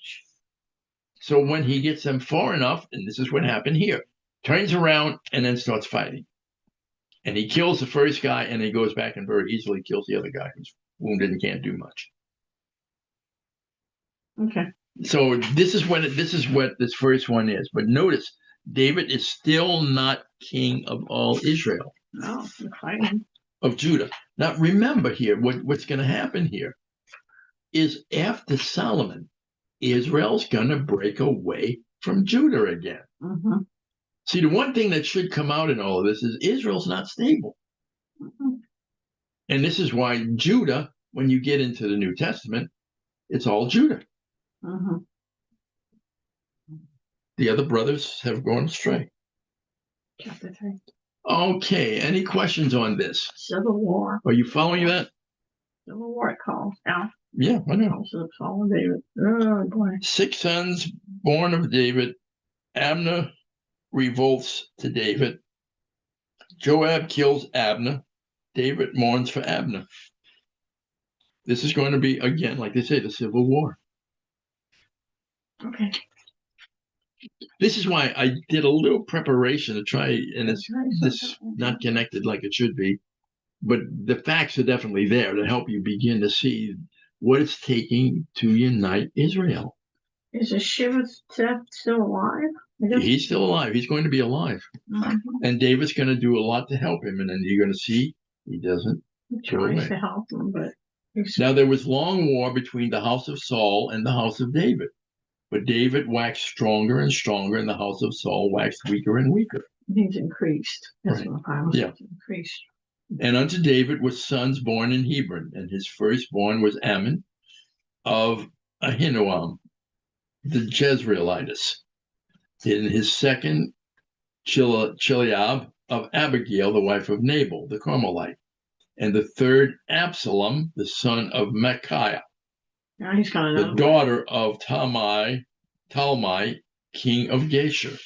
A: So when he gets them far enough, and this is what happened here, turns around and then starts fighting. And he kills the first guy, and he goes back and very easily kills the other guy who's wounded and can't do much.
D: Okay.
A: So this is what this first one is. But notice, David is still not king of all Israel,
D: No, they're fighting.
A: of Judah. Now remember here, what's going to happen here is after Solomon, Israel's going to break away from Judah again.
D: Mm-hmm.
A: See, the one thing that should come out in all of this is Israel's not stable.
D: Mm-hmm.
A: And this is why Judah, when you get into the New Testament, it's all Judah.
D: Mm-hmm.
A: The other brothers have gone astray.
D: Chapter 3.
A: Okay, any questions on this?
D: Civil War.
A: Are you following that?
D: Civil War it calls now.
A: Yeah, I know.
D: Also the Psalm of David. Oh boy.
A: 6 sons born of David. Abner revolts to David. Joab kills Abner. David mourns for Abner. This is going to be, again, like they say, the Civil War.
D: Okay.
A: This is why I did a little preparation to try, and it's this not connected like it should be, but the facts are definitely there to help you begin to see what it's taking to unite Israel.
D: Is Shivah still alive?
A: He's still alive. He's going to be alive.
D: Mhm.
A: And David's going to do a lot to help him. And then you're going to see he doesn't.
D: He tries to help him, but he's
A: Now, there was long war between the house of Saul and the house of David. But David waxed stronger and stronger, and the house of Saul waxed weaker and weaker.
D: increased. That's
A: Right.
D: what the Bible
A: Yeah.
D: says, increased.
A: And unto David was sons born in Hebron, and his firstborn was Ammon of Ahinoam, the Jezreelitess. And his second, Chileab of Abigail, the wife of Nabal, the Carmelite. And the third, Absalom, the son of Micaiah,
D: Now he's got
A: the
D: another
A: daughter of Talmai, king of Geshur.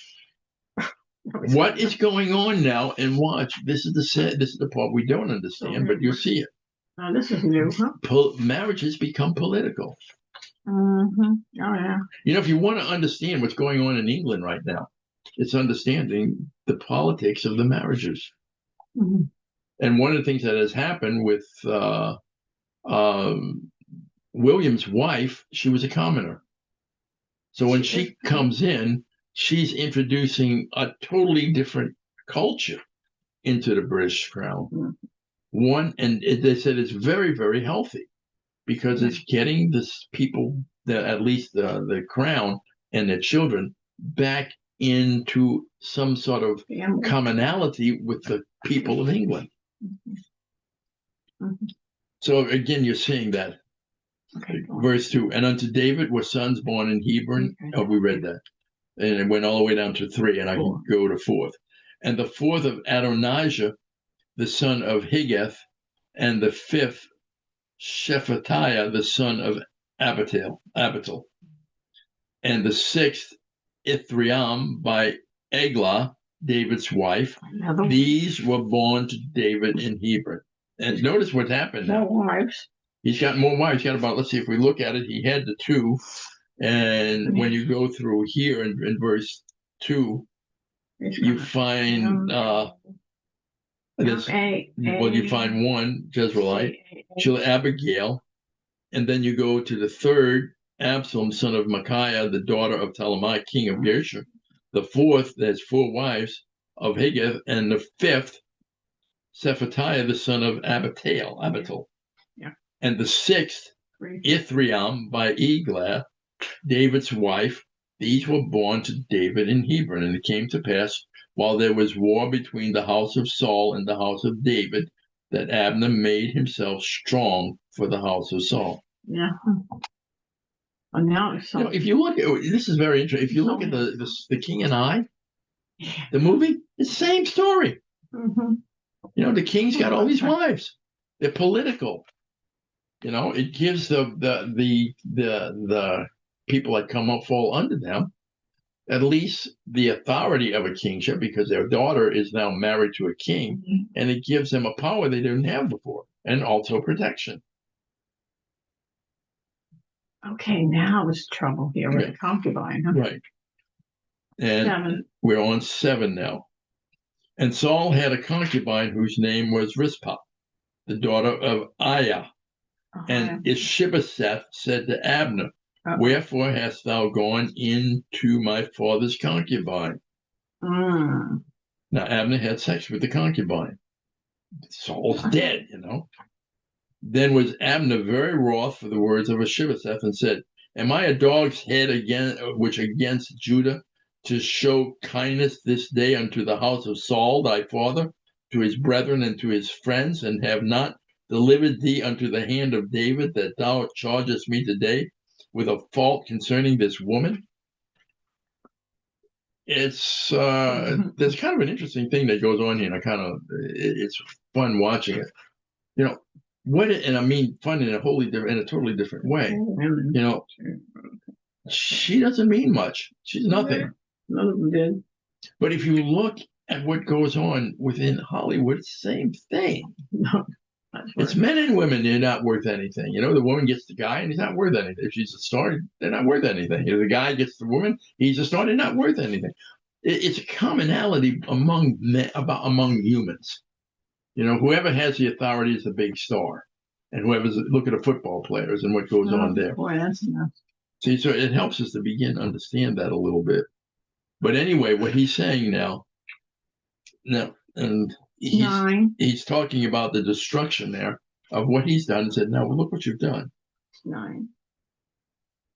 D: one.
A: What is going on now? And watch, this is the part we don't understand, but you'll see it.
D: Now this is new, huh?
A: Marriages become political.
D: Mm-hmm. Oh yeah.
A: If you want to understand what's going on in England right now, it's understanding the politics of the marriages.
D: Mm-hmm.
A: And one of the things that has happened with William's wife, she was a commoner. So when she comes in, she's introducing a totally different culture into the British Crown.
D: Mm.
A: They said it's very, very healthy because it's getting this people that at least the crown and their children back into some sort of
D: Family.
A: commonality with the people of England.
D: Mhm.
A: So again, you're seeing that.
D: Okay, go on.
A: Verse 2, and unto David were sons born in Hebron.
D: Okay.
A: Oh, we read that. And it went all the way down to 3, and I can
D: 4.
A: go to 4th. And the 4th of Adonijah, the son of Higgith, and the 5th, Shephatiah, the son of Abital. And the 6th, Ithream, by Eglah, David's wife.
D: Another one.
A: These were born to David in Hebron. And notice what's happened now.
D: More wives.
A: He's got more wives. He's got about, let's see, if we look at it, he had the 2. And when you go through here in verse 2, you find this. Well, you find 1 Jezreelite, Abigail, and then you go to the 3rd, Absalom, son of Micaiah, the daughter of Talmai, king of Geshur. The 4th, there's 4 wives of Higgith, and the 5th, Shephatiah, the son of Abital.
D: Yeah.
A: And the 6th, Ithream, by Eglah, David's wife. These were born to David in Hebron. And it came to pass, while there was war between the house of Saul and the house of David, that Abner made himself strong for the house of Saul.
D: Yeah. Well, now it's so.
A: If you look at this, is very interesting. If you look at the King and I, the movie, it's the same story.
D: Mhm.
A: The king's got all these wives. They're political. It gives the people that come up fall under them at least the authority of a kingship, because their daughter is now married to a king, and it gives them a power they didn't have before, and also protection.
D: Okay, now it's trouble here with the concubine. Huh?
A: Right. And
D: 7.
A: we're on 7 now. And Saul had a concubine whose name was Rizpah, the daughter of Aiah. And Ishbosheth said to Abner, wherefore hast thou gone into my father's concubine? Now Abner had sex with the concubine. Saul's dead, Then was Abner very wroth for the words of Ishbosheth, and said, am I a dog's head against Judah, to show kindness this day unto the house of Saul thy father, to his brethren and to his friends, and have not delivered thee unto the hand of David, that thou chargest me today with a fault concerning this woman? It's there's kind of an interesting thing that goes on here, and it's fun watching it. And I mean fun in a totally different way. She doesn't mean much. She's nothing.
D: None of them did.
A: But if you look at what goes on within Hollywood, same thing.
D: No,
A: It's men and women, they're not worth anything. The woman gets the guy and he's not worth anything. If she's a star, they're not worth anything. If the guy gets the woman, he's a star, they're not worth anything. It's a commonality among humans. Whoever has the authority is the big star. And look at the football players and what goes on there.
D: Boy, that's enough.
A: See, so it helps us to begin to understand that a little bit. But anyway, what he's saying now, and he's talking about the destruction there of what he's done, and said, now look what you've done.
D: 9.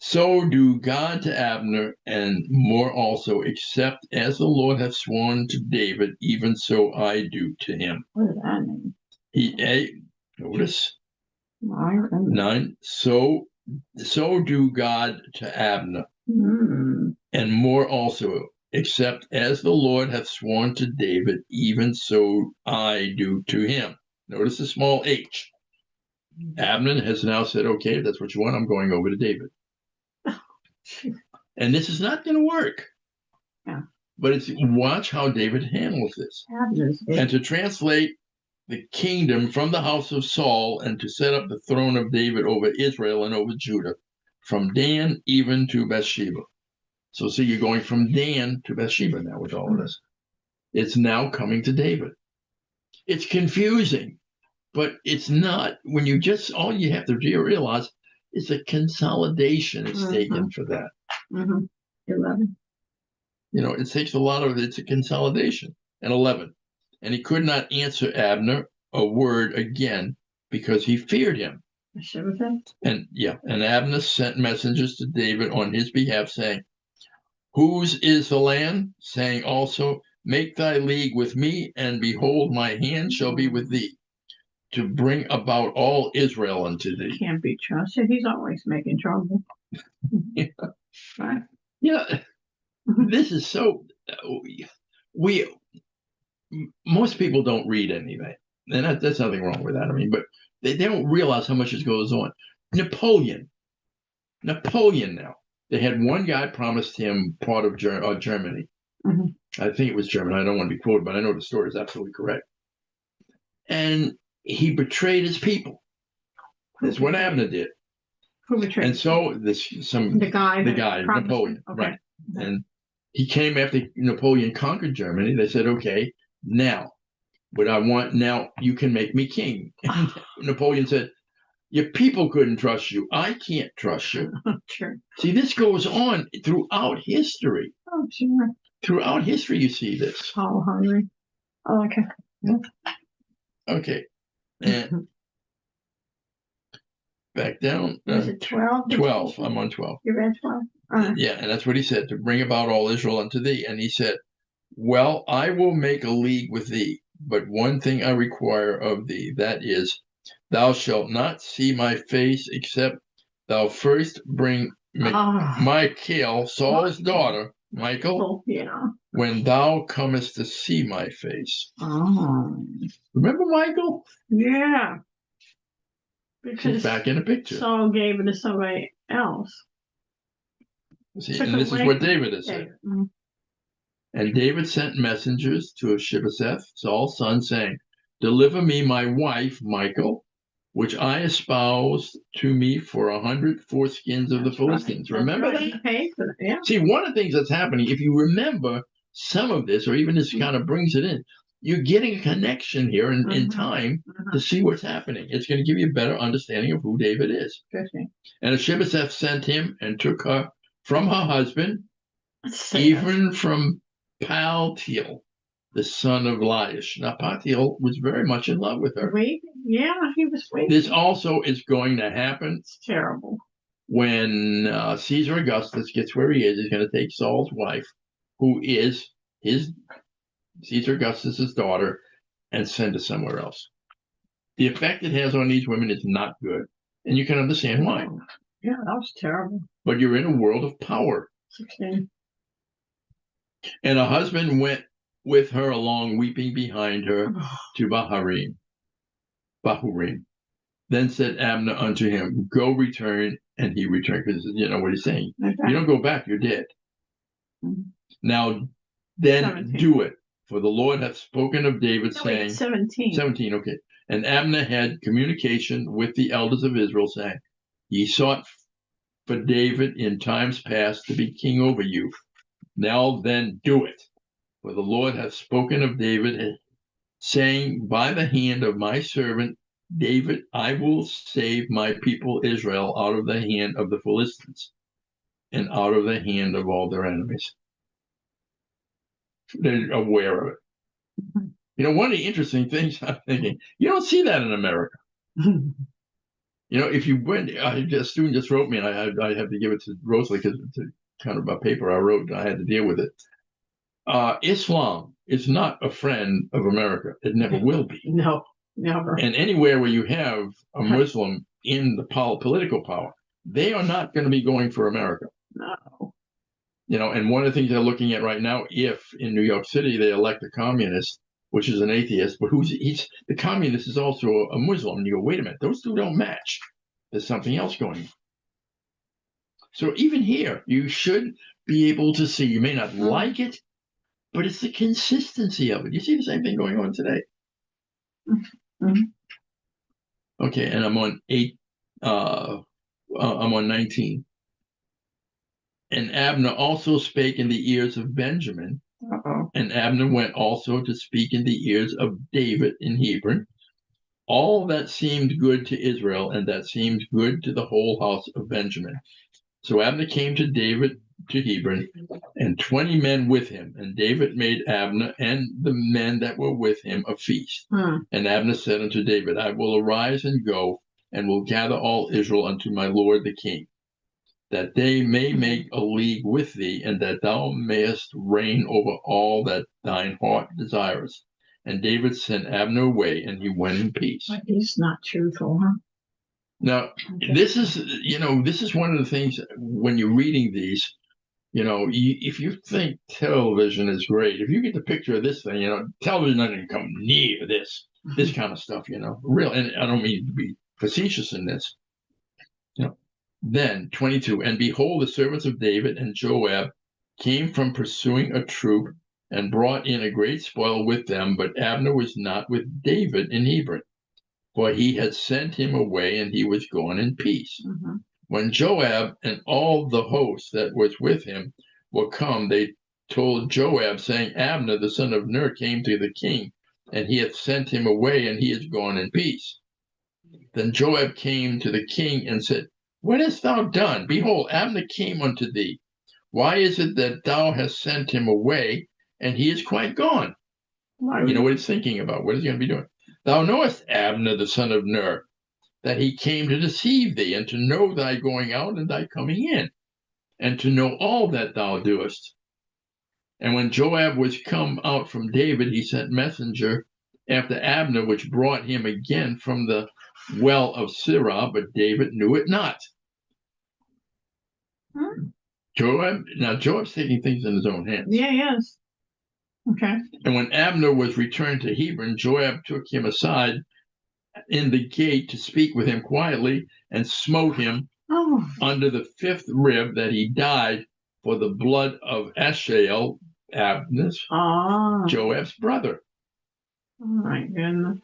A: So do God to Abner, and more also, except as the Lord hath sworn to David, even so I do to him.
D: What does that mean?
A: Notice
D: 9.
A: So do God to Abner, and more also, except as the Lord hath sworn to David, even so I do to him. Notice the small h. Abner has now said, okay, if that's what you want, I'm going over to David. And this is not going to work.
D: Yeah.
A: But watch how David handles this. And to translate the kingdom from the house of Saul, and to set up the throne of David over Israel and over Judah, from Dan even to Bathsheba. So see, you're going from Dan to Bathsheba now with all of this. It's now coming to David. It's confusing, but it's not. When you all you have to realize is a consolidation is taken for that.
D: 11.
A: It takes a lot of it's a consolidation. And 11. And he could not answer Abner a word again because he feared him.
D: Mephibosheth?
A: And Abner sent messengers to David on his behalf, saying, "Whose is the land?" Saying also, "Make thy league with me, and behold, my hand shall be with thee, to bring about all Israel unto thee."
D: Can't be trusted. He's always making trouble.
A: Yeah.
D: Right.
A: Yeah, this is so. We most people don't read anything, and that's nothing wrong with that. I mean, but they don't realize how much goes on. Napoleon now. They had one guy promised him part of Germany.
D: Mhm.
A: I think it was German. I don't want to be quoted, but I know the story is absolutely correct. And he betrayed his people. That's what Abner did.
D: Who betrayed?
A: And so
D: the guy, promised
A: Napoleon,
D: him? Okay.
A: right? And he came after Napoleon conquered Germany. They said, "Okay, now, but I want now you can make me king." And Napoleon said, "Your people couldn't trust you. I can't trust you."
D: Sure.
A: See, this goes on throughout history.
D: Oh, sure.
A: Throughout history, you see this.
D: Paul Henry. Oh, okay.
A: Okay, and back down.
D: Is it 12?
A: 12. I'm on 12.
D: You read 12?
A: Yeah, and that's what he said, to bring about all Israel unto thee. And he said, "Well, I will make a league with thee, but one thing I require of thee, that is, thou shalt not see my face, except thou first bring Michal, Saul's daughter, Michal,
D: Oh, yeah.
A: when thou comest to see my face."
D: Oh,
A: Remember Michal?
D: yeah.
A: She's
D: Because
A: back in the picture.
D: Saul gave it to somebody else.
A: See,
D: took
A: and this is
D: away
A: what David has said.
D: Okay. Mhm.
A: And David sent messengers to Mephibosheth, Saul's son, saying, "Deliver me my wife, Michal, which I espoused to me for 100 foreskins of the
D: That's
A: Philistines."
D: right.
A: Remember
D: That's right.
A: that?
D: He paid for that. Yeah.
A: See, one of the things that's happening, if you remember some of this, or even this kind of brings it in, you're getting a connection here in
D: Mhm.
A: time
D: Mhm.
A: to see what's happening. It's going to give you a better understanding of who David is.
D: Interesting.
A: And Mephibosheth sent him and took her from her husband,
D: Sad.
A: even from Paltiel, the son of Laish. Now, Paltiel was very much in love with her.
D: Waiting. Yeah, he was waiting.
A: This also is going to happen
D: It's terrible.
A: when Caesar Augustus gets where he is. He's going to take Saul's wife, who is his Caesar Augustus's daughter, and send her somewhere else. The effect it has on these women is not good, and you can understand why.
D: Oh, yeah, that was terrible.
A: But you're in a world of power.
D: 16.
A: And her husband went with her along, weeping behind her, to Bahurim. Then said Abner unto him, "Go return," and he returned. Because you know what he's saying.
D: Okay.
A: If you don't go back, you're dead.
D: Mhm.
A: Now, then
D: 17.
A: do it. For the Lord hath spoken of David,
D: No,
A: saying,
D: wait, 17.
A: 17, okay. And Abner had communication with the elders of Israel, saying, "Ye sought for David in times past to be king over you. Now then do it. For the Lord hath spoken of David, saying, By the hand of my servant David, I will save my people Israel out of the hand of the Philistines and out of the hand of all their enemies." They're aware of it.
D: Mhm.
A: You know, one of the interesting things I'm thinking, you don't see that in America. You know, if you went, a student just wrote me, and I have to give it to Rosalie because it's kind of a paper I wrote, and I had to deal with it. Islam is not a friend of America. It never will be.
D: No, never.
A: And anywhere where you have a Muslim in the political power, they are not going to be going for America.
D: No.
A: You know, and one of the things they're looking at right now, if in New York City they elect a communist, which is an atheist, but the communist is also a Muslim. And you go, wait a minute, those two don't match. There's something else going on. So even here, you should be able to see, you may not like it, but it's the consistency of it. You see the same thing going on today.
D: Mhm.
A: Okay, and I'm on 19. And Abner also spake in the ears of Benjamin,
D: Uh-oh.
A: and Abner went also to speak in the ears of David in Hebron, all that seemed good to Israel, and that seemed good to the whole house of Benjamin. So Abner came to David to Hebron, and 20 men with him. And David made Abner and the men that were with him a feast. And Abner said unto David, I will arise and go, and will gather all Israel unto my lord the king, that they may make a league with thee, and that thou mayest reign over all that thine heart desireth. And David sent Abner away, and he went in peace.
D: But he's not truthful, huh?
A: Now,
D: Okay.
A: this is one of the things when you're reading these, if you think television is great, if you get the picture of this thing, television doesn't come near this kind of stuff, real. And I don't mean to be facetious in this. Then 22, and behold, the servants of David and Joab came from pursuing a troop and brought in a great spoil with them, but Abner was not with David in Hebron, for he had sent him away, and he was gone in peace. When Joab and all the host that was with him were come, they told Joab, saying, Abner the son of Ner came to the king, and he hath sent him away, and he is gone in peace. Then Joab came to the king and said, What hast thou done? Behold, Abner came unto thee. Why is it that thou hast sent him away, and he is quite gone? You know what he's thinking about. What is he going to be doing? Thou knowest Abner the son of Ner, that he came to deceive thee, and to know thy going out and thy coming in, and to know all that thou doest. And when Joab was come out from David, he sent messenger after Abner, which brought him again from the well of Sirah, but David knew it not. Joab's taking things in his own hands.
D: Yeah, yes. Okay.
A: And when Abner was returned to Hebron, Joab took him aside in the gate to speak with him quietly, and smote him under the 5th rib, that he died for the blood of Asahel, Abner's, Joab's brother.
D: Oh my goodness.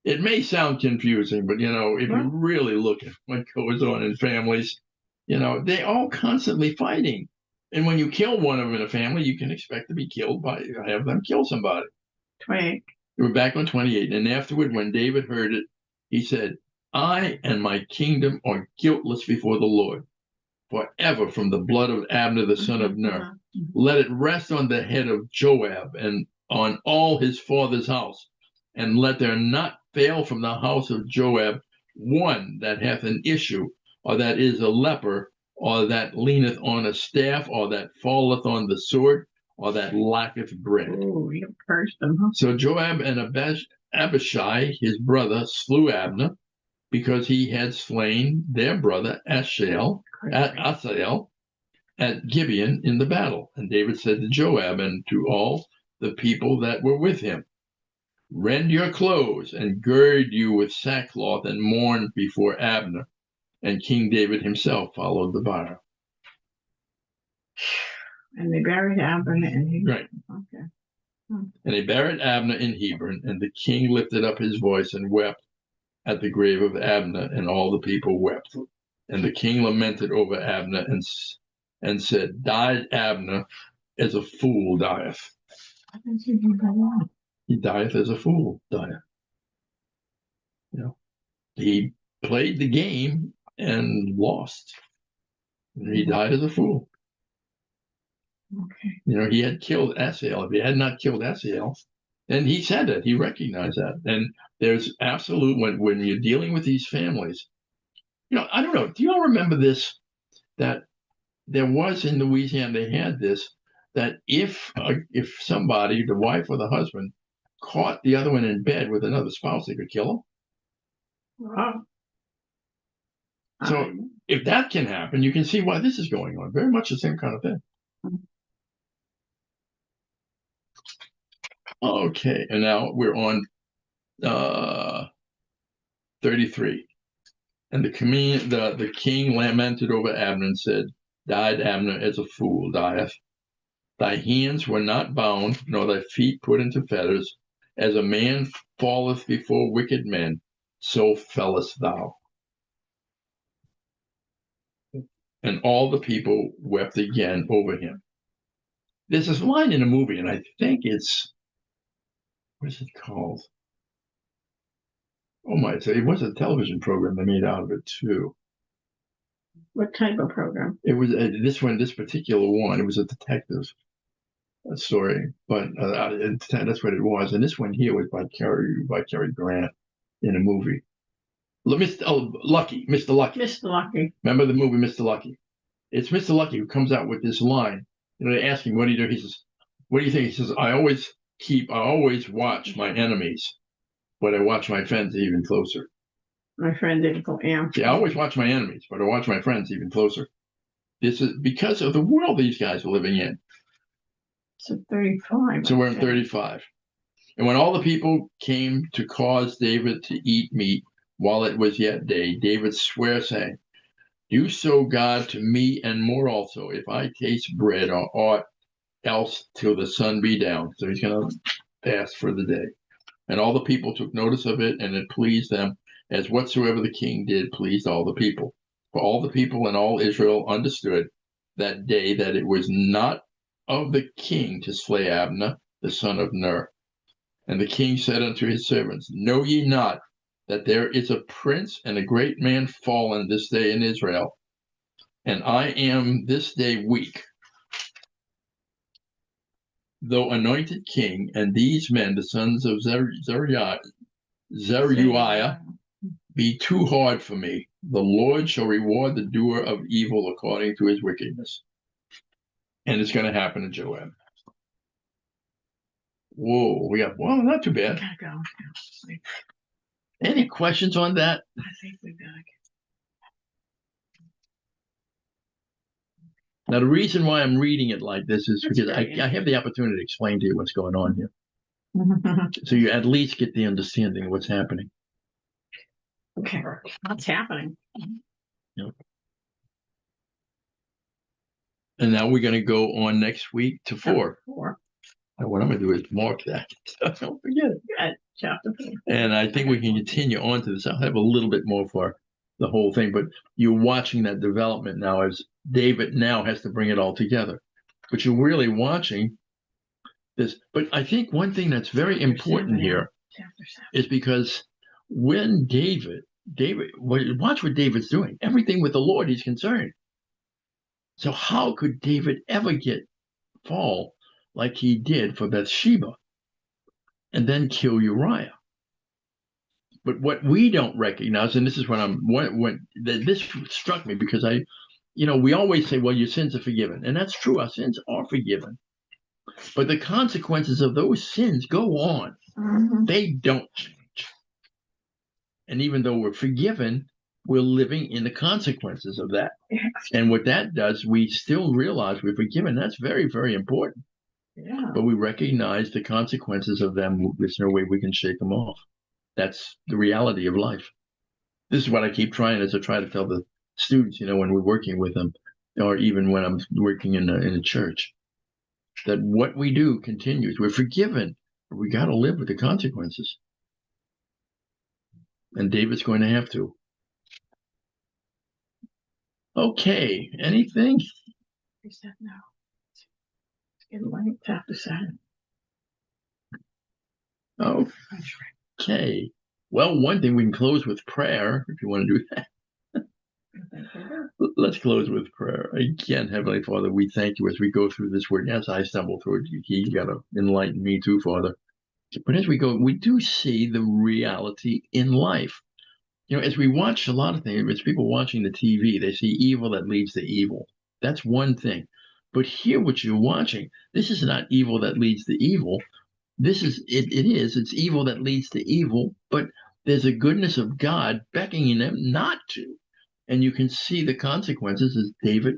A: It may sound confusing, but if you really look at what goes on in families, they all constantly fighting. And when you kill one of them in a family, you can expect to be killed have them kill somebody.
D: Twig.
A: We're back on 28. And afterward, when David heard it, he said, I and my kingdom are guiltless before the Lord forever from the blood of Abner the son of Ner. Let it rest on the head of Joab and on all his father's house, and let there not fail from the house of Joab one that hath an issue, or that is a leper, or that leaneth on a staff, or that falleth on the sword, or that lacketh bread.
D: Oh, you cursed them, huh?
A: So Joab and Abishai, his brother, slew Abner, because he had slain their brother Asahel at Gibeon in the battle. And David said to Joab and to all the people that were with him, Rend your clothes and gird you with sackcloth and mourn before Abner. And King David himself followed the bier.
D: And they buried Abner in Hebron.
A: Right.
D: Okay.
A: And they buried Abner in Hebron, and the king lifted up his voice and wept at the grave of Abner, and all the people wept. And the king lamented over Abner and said, Died Abner as a fool dieth. He dieth as a fool dieth. He played the game and lost. And he died as a fool.
D: Okay.
A: He had killed Asahel. If he had not killed Asahel, and he said that, he recognized that. And there's absolute, when you're dealing with these families, I don't know, do you all remember this, that there was in Louisiana, they had this, that if somebody, the wife or the husband, caught the other one in bed with another spouse, they could kill him.
D: Wow.
A: So if that can happen, you can see why this is going on. Very much the same kind of thing. Okay, and now we're on 33. And the king lamented over Abner and said, Died Abner as a fool dieth. Thy hands were not bound, nor thy feet put into fetters. As a man falleth before wicked men, so fellest thou. And all the people wept again over him. There's this line in a movie, and I think it's, what is it called? Oh my, it was a television program they made out of it too.
D: What type of program?
A: It was this particular one. It was a detective story, but that's what it was. And this one here was by Cary Grant in a movie. Lucky, Mr. Lucky.
D: Mr. Lucky.
A: Remember the movie Mr. Lucky? It's Mr. Lucky who comes out with this line. You know, they ask him, "What do you do?" He says, "What do you think?" He says, I always watch my enemies, but I watch my friends even closer."
D: My friend didn't go, yeah.
A: See, I always watch my enemies, but I watch my friends even closer. This is because of the world these guys are living in.
D: So 35.
A: So we're in
D: okay.
A: 35. And when all the people came to cause David to eat meat while it was yet day, David sware, saying, "Do so, God, to me and more also, if I taste bread or aught else till the sun be down." So he's going to fast for the day. And all the people took notice of it, and it pleased them, as whatsoever the king did pleased all the people. For all the people and all Israel understood that day that it was not of the king to slay Abner, the son of Ner. And the king said unto his servants, "Know ye not that there is a prince and a great man fallen this day in Israel? And I am this day weak, though anointed king, and these men, the sons of Zeruiah, be too hard for me. The Lord shall reward the doer of evil according to his wickedness." And it's going to happen to Joab. Whoa, well, not too bad.
D: Gotta go.
A: Any questions on that?
D: I think we gotta
A: Now, the reason why I'm reading it like this is
D: That's
A: because
D: very
A: I have the opportunity to explain to you what's going on here.
D: get.
A: So you at least get the understanding of what's happening.
D: Okay, what's happening?
A: And now we're going to go on next week to 4.
D: 4.
A: And what I'm going to do is mark that. So don't forget it.
D: Good. Chapter 4.
A: And I think we can continue on to this. I'll have a little bit more for the whole thing, but you're watching that development now as David now has to bring it all together. But you're really watching this. But I think one thing that's very important here
D: Chapter 7.
A: is because when David, watch what David's doing. Everything with the Lord he's concerned. So how could David ever fall like he did for Bathsheba and then kill Uriah? But what we don't recognize, and this is when this struck me, because we always say, well, your sins are forgiven. And that's true. Our sins are forgiven. But the consequences of those sins go on.
D: Mhm.
A: They don't change. And even though we're forgiven, we're living in the consequences of that.
D: Yes.
A: And what that does, we still realize we're forgiven. That's very, very important.
D: Yeah.
A: But we recognize the consequences of them. There's no way we can shake them off. That's the reality of life. This is what I keep trying to tell the students, when we're working with them, or even when I'm working in a church, that what we do continues. We're forgiven, but we got to live with the consequences. And David's going to have to. Okay, anything?
D: He said no. It's getting late. Chapter 7.
A: Okay. Well, one thing we can close with prayer, if you want to do that. Let's close with prayer. Again, Heavenly Father, we thank you as we go through this word. As I stumble through it, you got to enlighten me too, Father. But as we go, we do see the reality in life. As we watch a lot of things, as people watching the TV, they see evil that leads to evil. That's one thing. But here, what you're watching, this is not evil that leads to evil. This is, it's evil that leads to evil, but there's a goodness of God beckoning them not to. And you can see the consequences as David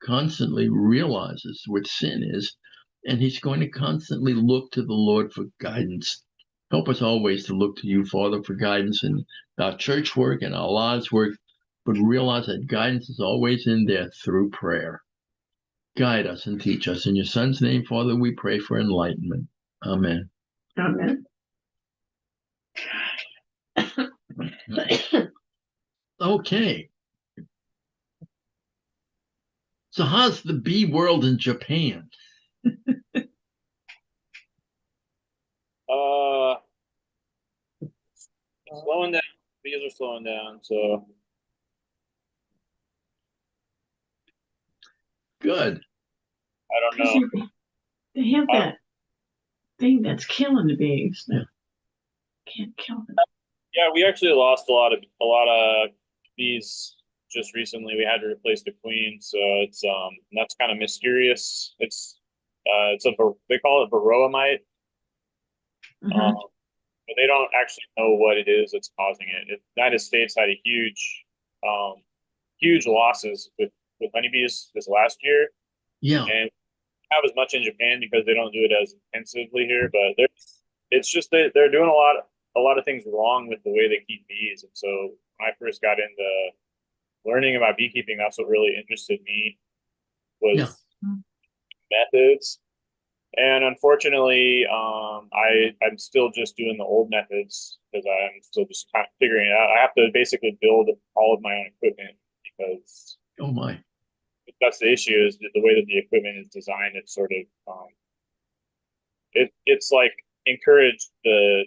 A: constantly realizes what sin is, and he's going to constantly look to the Lord for guidance. Help us always to look to you, Father, for guidance in our church work and our lives work, but realize that guidance is always in there through prayer. Guide us and teach us. In your Son's name, Father, we pray for enlightenment. Amen.
D: Amen.
A: Okay. So how's the bee world in Japan?
E: Slowing down. Bees are slowing down, so
A: Good.
G: I don't
D: 'Cause
G: know.
D: they have
G: Uh,
D: that thing that's killing the bees. That can't kill them.
G: Yeah, we actually lost a lot of bees just recently. We had to replace the queen, so that's kind of mysterious. They call it varroa mite.
D: Mhm.
G: But they don't actually know what it is that's causing it. The United States had a huge losses with honeybees this last year,
A: Yeah.
G: and have as much in Japan because they don't do it as intensively here. But it's just that they're doing a lot of things wrong with the way they keep bees. And so when I first got into learning about beekeeping, that's what really interested me
A: Yeah.
G: was methods. And unfortunately, I'm still just doing the old methods because I'm still just kind of figuring it out. I have to basically build all of my own equipment because
A: Oh my.
G: that's the issue is that the way that the equipment is designed. It's sort of it's like encouraged the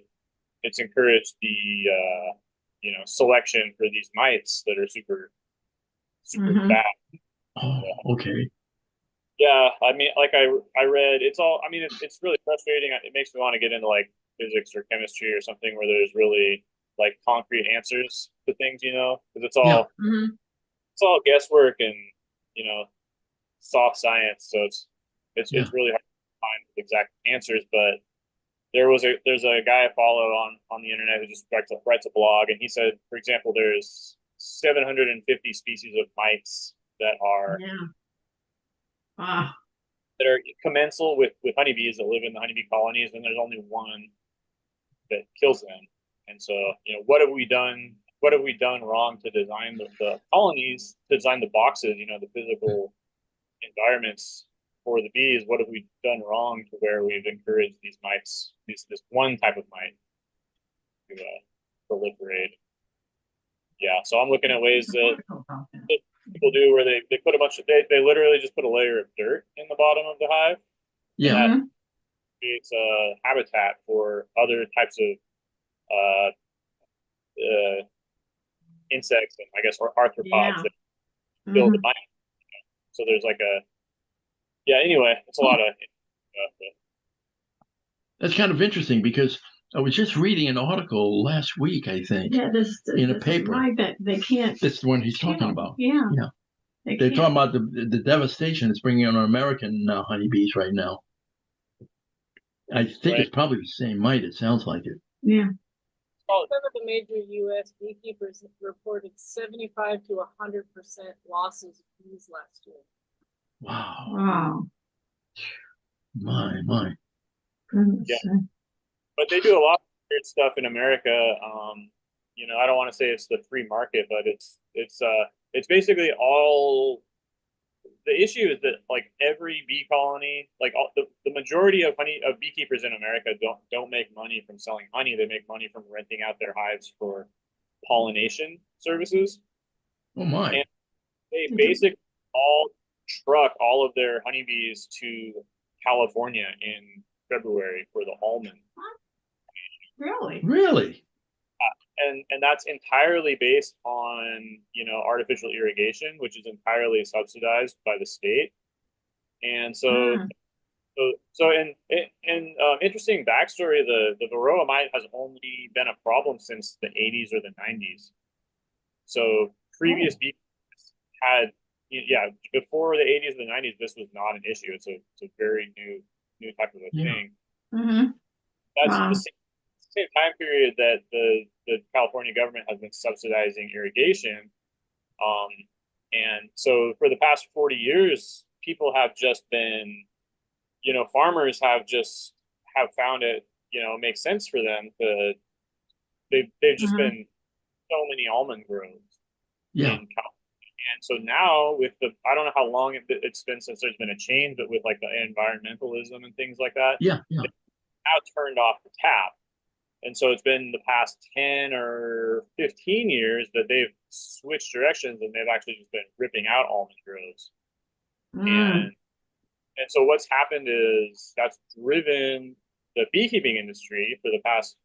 G: it's encouraged the selection for these mites that are super
D: Mhm.
G: bad.
A: Oh, okay.
G: Yeah, I mean, like I read, it's all. I mean, it's really frustrating. It makes me want to get into like physics or chemistry or something where there's really like concrete answers to things, because
A: Yeah.
D: Mhm.
G: it's all guesswork and you know soft science. So it's
A: Yeah.
G: it's really hard to find exact answers. But there's a guy I follow on the internet who just writes a blog, and he said, for example, there's 750 species of mites
D: Yeah. Ah.
G: that are commensal with honeybees that live in the honeybee colonies, and there's only one that kills them. And so, what have we done? What have we done wrong to design the colonies, to design the boxes, the physical environments for the bees? What have we done wrong to where we've encouraged these mites, this one type of mite, to proliferate? Yeah, so I'm looking at ways that people do where they put a bunch of they literally just put a layer of dirt in the bottom of the hive, and
A: Yeah.
G: that
D: Mhm.
G: creates a habitat for other types of uh, uh, insects and I guess or arthropods
D: Yeah.
G: that kill the
D: Mhm.
G: mite. So there's like a yeah. Anyway, it's a lot of
A: That's kind of interesting because I was just reading an article last week, I think.
D: Yeah,
A: In a
D: this
A: paper.
D: right that they can't
A: That's the one he's talking
D: kill.
A: about.
D: Yeah.
A: Yeah.
D: They
A: They're
D: can't.
A: talking about the devastation it's bringing on American honeybees right now. I think
G: right.
A: it's probably the same mite. It sounds like it.
D: Yeah.
C: Some of the major U.S. beekeepers reported 75 to 100% losses of bees last year.
A: Wow.
D: Wow.
A: My.
D: Goodness.
G: Yeah. But they do a lot of weird stuff in America. I don't want to say it's the free market, but it's basically all. The issue is that like every bee colony, like the majority of beekeepers in America don't make money from selling honey. They make money from renting out their hives for pollination services,
A: Oh my.
G: and they basically all truck all of their honeybees to California in February for the almond.
D: Really?
A: Really?
G: And that's entirely based on artificial irrigation, which is entirely subsidized by the state. And so
D: Mm.
G: interesting backstory: the varroa mite has only been a problem since the 80s or the 90s. So previous beekeepers had before the 80s and the 90s, this was not an issue. It's a very new type of a
A: Yeah.
G: thing.
D: Mhm.
G: That's
D: Wow.
G: the same time period that the California government has been subsidizing irrigation. And so for the past 40 years, people have just been, farmers have found it, makes sense for them they've just
D: Mhm.
G: been so many almond groves
A: Yeah.
G: in California. And so now I don't know how long it's been since there's been a change, but with like the environmentalism and things like that,
A: Yeah.
G: now turned off the tap. And so it's been the past 10 or 15 years that they've switched directions and they've actually just been ripping out almond groves.
D: Mm.
G: And so what's happened is that's driven the beekeeping industry for the past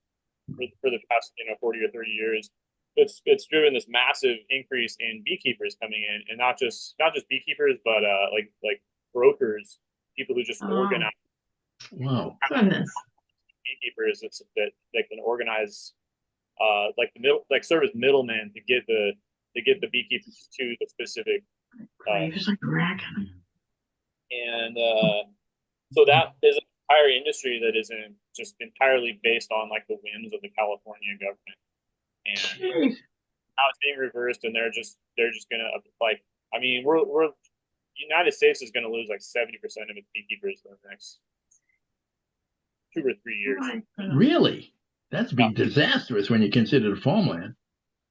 G: 40 or 30 years it's driven this massive increase in beekeepers coming in, and not just beekeepers, but like brokers, people who just
D: Oh.
G: organize
A: Wow.
D: Goodness.
G: beekeepers that can organize like the middle like serve as middlemen to get the beekeepers to the specific
D: It's like a rack.
G: and so that is an entire industry that isn't just entirely based on like the whims of the California government, and
D: Jeez.
G: now it's being reversed, and they're just gonna like I mean we're United States is gonna lose like 70% of its beekeepers in the next 2 or 3 years.
D: My goodness.
A: Really? That's be disastrous when you consider the farmland.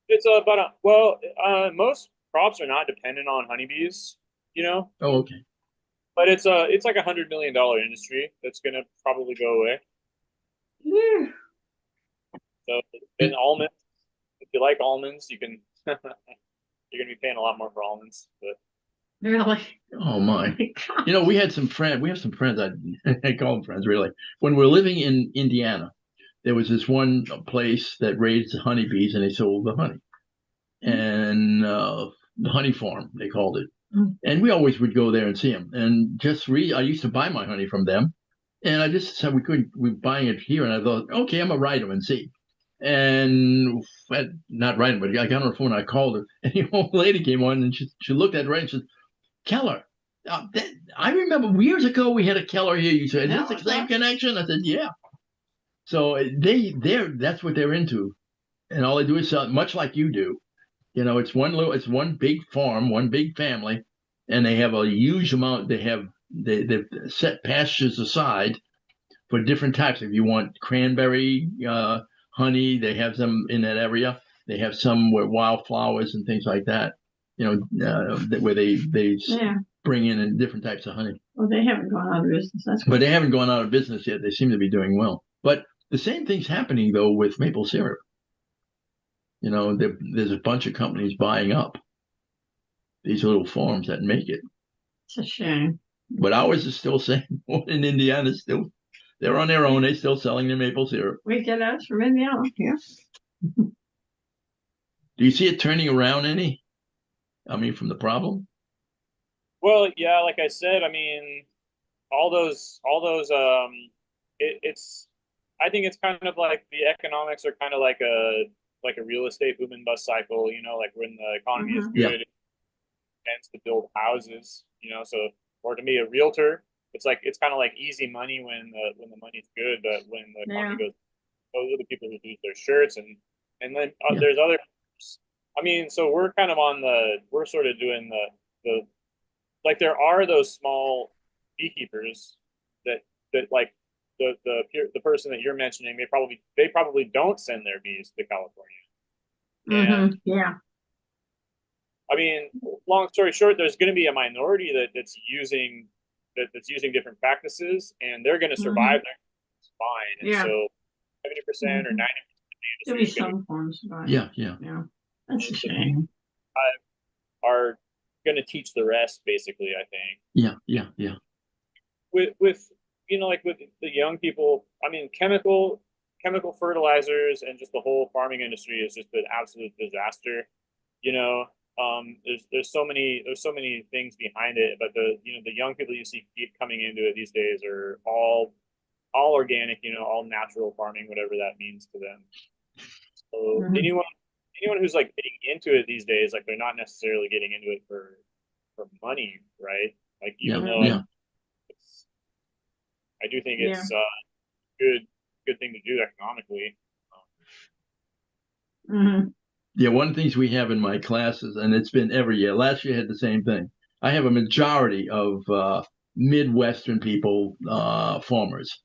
G: It's most crops are not dependent on honeybees, you know,
A: Oh, okay.
G: but it's like $100 million industry that's gonna probably go away.
D: Yeah.
G: So then almonds, if you like almonds, you can you're gonna be paying a lot more for almonds. But
D: Really?
A: Oh my. You know, we have some friends, I call them friends really. When we were living in Indiana, there was this one place that raised honeybees and they sold the honey. And the honey farm, they called it.
D: Mm.
A: And we always would go there and see them. And I used to buy my honey from them. And I just said we're buying it here. And I thought, okay, I'm going to write them and see. And not writing, but I got on her phone, I called her. And the old lady came on and she looked at it right and she said, Keller. I remember years ago we had a Keller here. You said, is
D: Yeah,
A: this the same connection? I said, yeah. So that's what they're into. And all they do is sell, much like you do. You know, it's one big farm, one big family, and they have a huge amount. They've set pastures aside for different types. If you want cranberry honey, they have them in that area. They have some where wildflowers and things like that. You know, where they
D: Yeah.
A: bring in different types of honey.
D: Well, they haven't gone out of business. That's
A: But they haven't gone out of business yet. They seem to be doing well. But the same thing's happening though with maple syrup. You know, there's a bunch of companies buying up these little farms that make it.
D: it's a shame.
A: But ours is still saying, in Indiana, they're on their own. They're still selling their maple syrup.
D: We get us from Indiana. Yeah.
A: Do you see it turning around any? I mean, from the problem?
G: well, yeah, like I said, I mean, all those it's I think it's kind of like the economics are kind of like a real estate boom and bust cycle, you know, like when the economy is
A: Yeah.
G: good, it tends to build houses, you know. So, or to me, a realtor, it's kind of like easy money when the money's good, but when the economy goes, those are the people who lose their shirts, and then
A: Yeah.
G: there's other. I mean, so we're kind of we're sort of doing the like there are those small beekeepers that like the person that you're mentioning, they probably don't send their bees to California. And
D: Yeah.
G: I mean, long story short, there's going to be a minority that's using different practices, and they're going to survive. It's fine. And
D: Yeah.
G: so 70% or 90%
D: There'll
G: of
D: be
G: the industry
D: some forms, right?
A: Yeah.
D: Yeah. That's a shame.
G: are going to teach the rest, basically. I think.
A: Yeah.
G: With you know, like with the young people, I mean, chemical fertilizers and just the whole farming industry is just an absolute disaster. You know, there's so many things behind it, but the young people you see keep coming into it these days are all organic, you know, all natural farming, whatever that means to them. So anyone who's like getting into it these days, like they're not necessarily getting into it for money, right? Like even though I do think it's good thing to do economically.
A: Yeah, one of the things we have in my classes, and it's been every year. Last year I had the same thing. I have a majority of Midwestern people, farmers,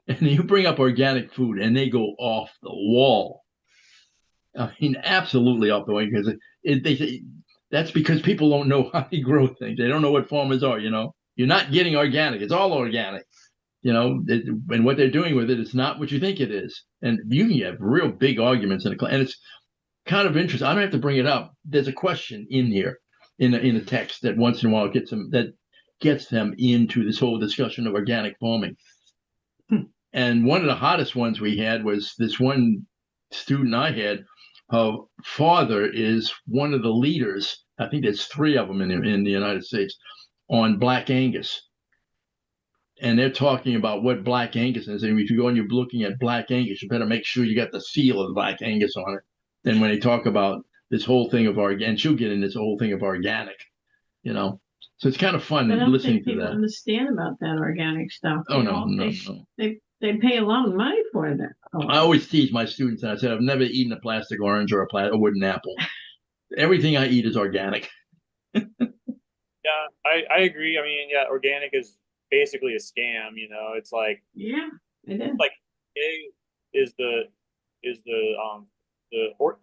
A: and you bring up organic food, and they go off the wall. I mean, absolutely off the wall, because they say that's because people don't know how to grow things. They don't know what farmers are. You know, you're not getting organic. It's all organic. You know, and what they're doing with it is not what you think it is. And you can have real big arguments in a class, and it's kind of interesting. I don't have to bring it up. There's a question in here in a text that once in a while gets them into this whole discussion of organic farming. And one of the hottest ones we had was this one student I had her father is one of the leaders. I think there's 3 of them in the United States on Black Angus. And they're talking about what Black Angus is. And if you go and you're looking at Black Angus, you better make sure you got the seal of Black Angus on it. Then when they talk about this whole thing of organic, and she'll get in this whole thing of organic, you know. So it's kind of fun
D: I don't
A: listening
D: think
A: to
D: people
A: that.
D: understand about that organic stuff.
A: Oh,
D: You
A: no,
D: know,
A: no,
D: they,
A: no.
D: They pay a lot of money for that.
A: I always tease my students, and I said, I've never eaten a plastic orange or a wooden apple. Everything I eat is organic.
G: Yeah, I agree. I mean, yeah, organic is basically a scam. You know, it's like
D: Yeah, it is.
G: like is the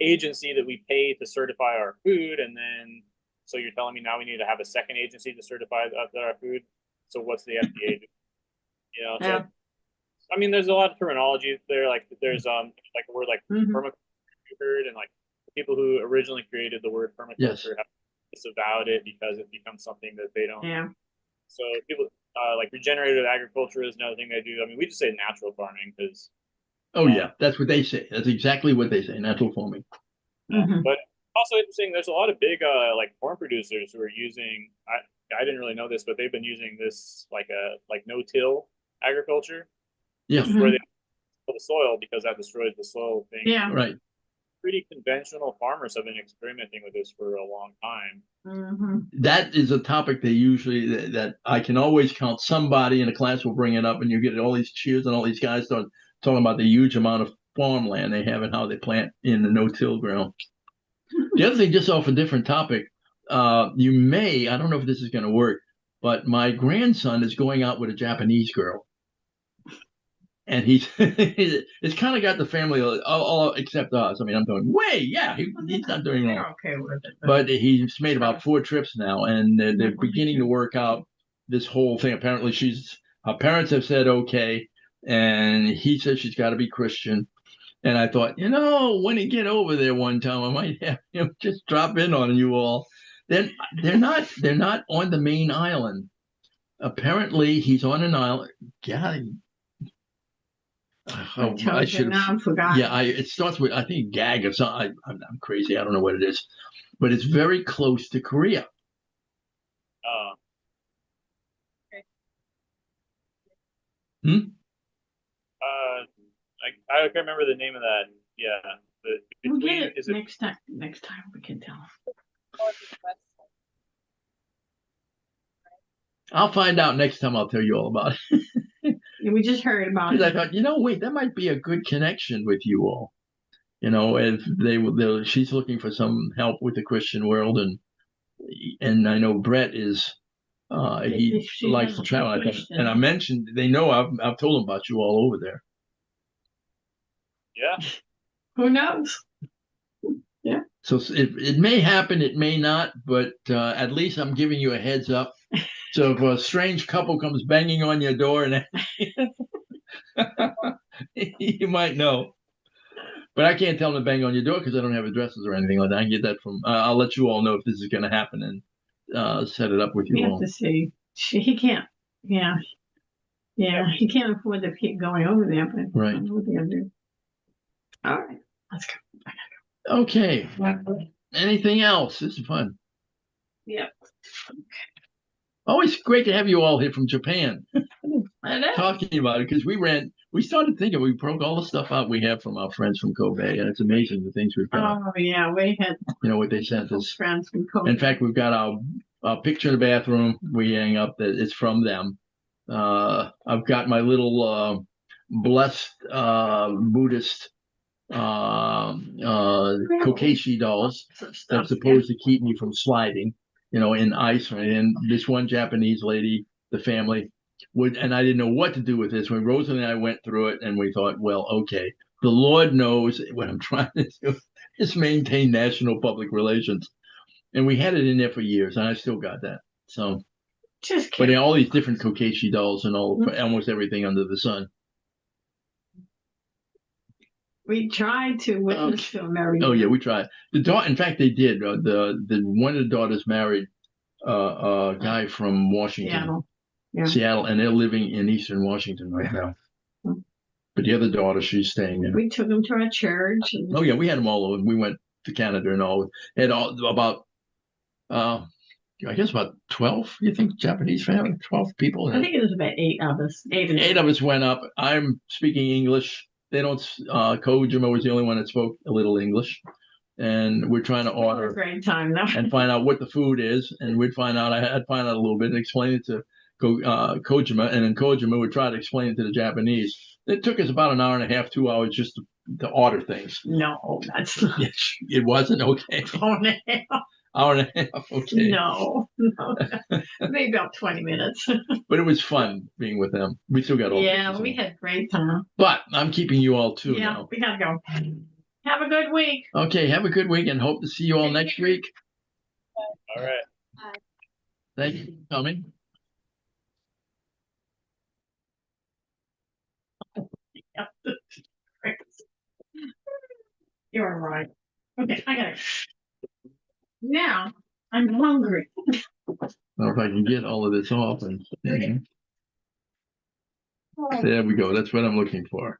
G: agency that we pay to certify our food, and then so you're telling me now we need to have a second agency to certify our food. So what's the FDA do? You know,
D: Yeah.
G: so I mean, there's a lot of terminology there. Like there's like a word like
D: Mhm.
G: permaculture, and like the people who originally created the word permaculture
A: Yes.
G: have disavowed it because it becomes something that they don't.
D: Yeah.
G: So people like regenerative agriculture is another thing they do. I mean, we just say natural farming because,
A: Oh, yeah, that's what they say. That's exactly what they say, natural farming.
D: Mhm.
G: but also interesting. There's a lot of big like corn producers who are using. I didn't really know this, but they've been using this like no-till agriculture,
A: Yeah,
G: which is where they kill the soil because that destroys the soil thing.
D: Yeah.
A: right.
G: Pretty conventional farmers have been experimenting with this for a long time.
D: Mhm.
A: That is a topic they usually that I can always count somebody in a class will bring it up, and you get all these cheers and all these guys start talking about the huge amount of farmland they have and how they plant in the no-till ground. The other thing, just off a different topic, you may, I don't know if this is going to work, but my grandson is going out with a Japanese girl. And he's it's kind of got the family all except us. I mean, I'm going, yeah, he's not doing wrong.
D: They're okay with it.
A: But he's made about 4 trips now, and they're
D: Mhm.
A: beginning to work out this whole thing. Apparently, her parents have said okay, and he says she's got to be Christian. And I thought, when he get over there one time, I might have him just drop in on you all. Then they're not on the main island. Apparently, he's on an island. God, I should have.
D: Now forgot.
A: Yeah, it starts with I think gag or something. I'm crazy. I don't know what it is, but it's very close to Korea. Hmm?
G: I can't remember the name of that. Yeah, but
D: We'll
G: between
D: get it
G: is it
D: next time. Next time we can tell.
A: I'll find out next time. I'll tell you all about it.
D: Yeah, we just heard about
A: Because I
D: it.
A: thought, wait, that might be a good connection with you all. If she's looking for some help with the Christian world, and I know Brett is. He
D: She
A: likes
D: has
A: to
D: a
A: travel, I think.
D: Christian.
A: And I mentioned they know I've told them about you all over there.
G: yeah.
D: Who knows?
A: So it may happen, it may not, but at least I'm giving you a heads up. So if a strange couple comes banging on your door, and you might know. But I can't tell them to bang on your door because I don't have addresses or anything like that. I can get that from. I'll let you all know if this is going to happen and set it up with
D: We
A: you
D: have
A: all.
D: to see. He can't. Yeah. Yeah. He can't afford to keep going over there. But
A: Right.
D: I know what they're doing. All right. Let's go.
A: Okay. Anything else? This is fun.
D: Yep.
A: Always great to have you all here from Japan
D: I know.
A: talking about it because we started thinking we broke all the stuff out we have from our friends from Kobe, and it's amazing the things we've got.
D: Oh yeah, we had
A: What they sent us.
D: friends from Kobe.
A: In fact, we've got our picture in the bathroom we hang up that it's from them. I've got my little blessed Buddhist Kokeshi dolls that's supposed to keep me from sliding, in ice. And this one Japanese lady, the family and I didn't know what to do with this. When Rosalie and I went through it, and we thought, well, okay, the Lord knows what I'm trying to do is maintain national public relations. And we had it in there for years, and I still got that. So,
D: Just
A: but
D: kidding.
A: all these different Kokeshi dolls and almost everything under the sun.
D: We tried to witness to America.
A: Oh yeah, we tried. In fact, they did. The one of the daughters married a guy from Washington,
D: Seattle. Yeah.
A: Seattle, and they're living in Eastern Washington right now. But the other daughter, she's staying there.
D: We took him to our church. And
A: Oh yeah, we had them all over. We went to Canada and all. Had all about, I guess about 12. You think Japanese family? 12 people.
D: I think it was about 8 of us. 8 of us.
A: 8 of us went up. I'm speaking English. They don't. Kojima was the only one that spoke a little English, and we're trying to
D: We had a
A: order
D: great time though.
A: and find out what the food is, and we'd find out. I'd find out a little bit and explain it to Kojima, and then Kojima would try to explain it to the Japanese. It took us about an hour and a half, 2 hours just to order things.
D: No, that's not.
A: It wasn't okay.
D: Oh, no.
A: Hour and a half, okay.
D: No, maybe about 20 minutes.
A: But it was fun being with them. We still got all.
D: Yeah,
A: pictures
D: we
A: of them.
D: had a great time.
A: But I'm keeping you all too
D: Yeah,
A: now.
D: we gotta go. Have a good week.
A: Okay, have a good week and hope to see you all next week.
G: All right.
A: Thank you for coming.
D: You're right. Okay, I gotta. Now, I'm hungry.
A: Now if I can get all of this off and there we go. That's what I'm looking for.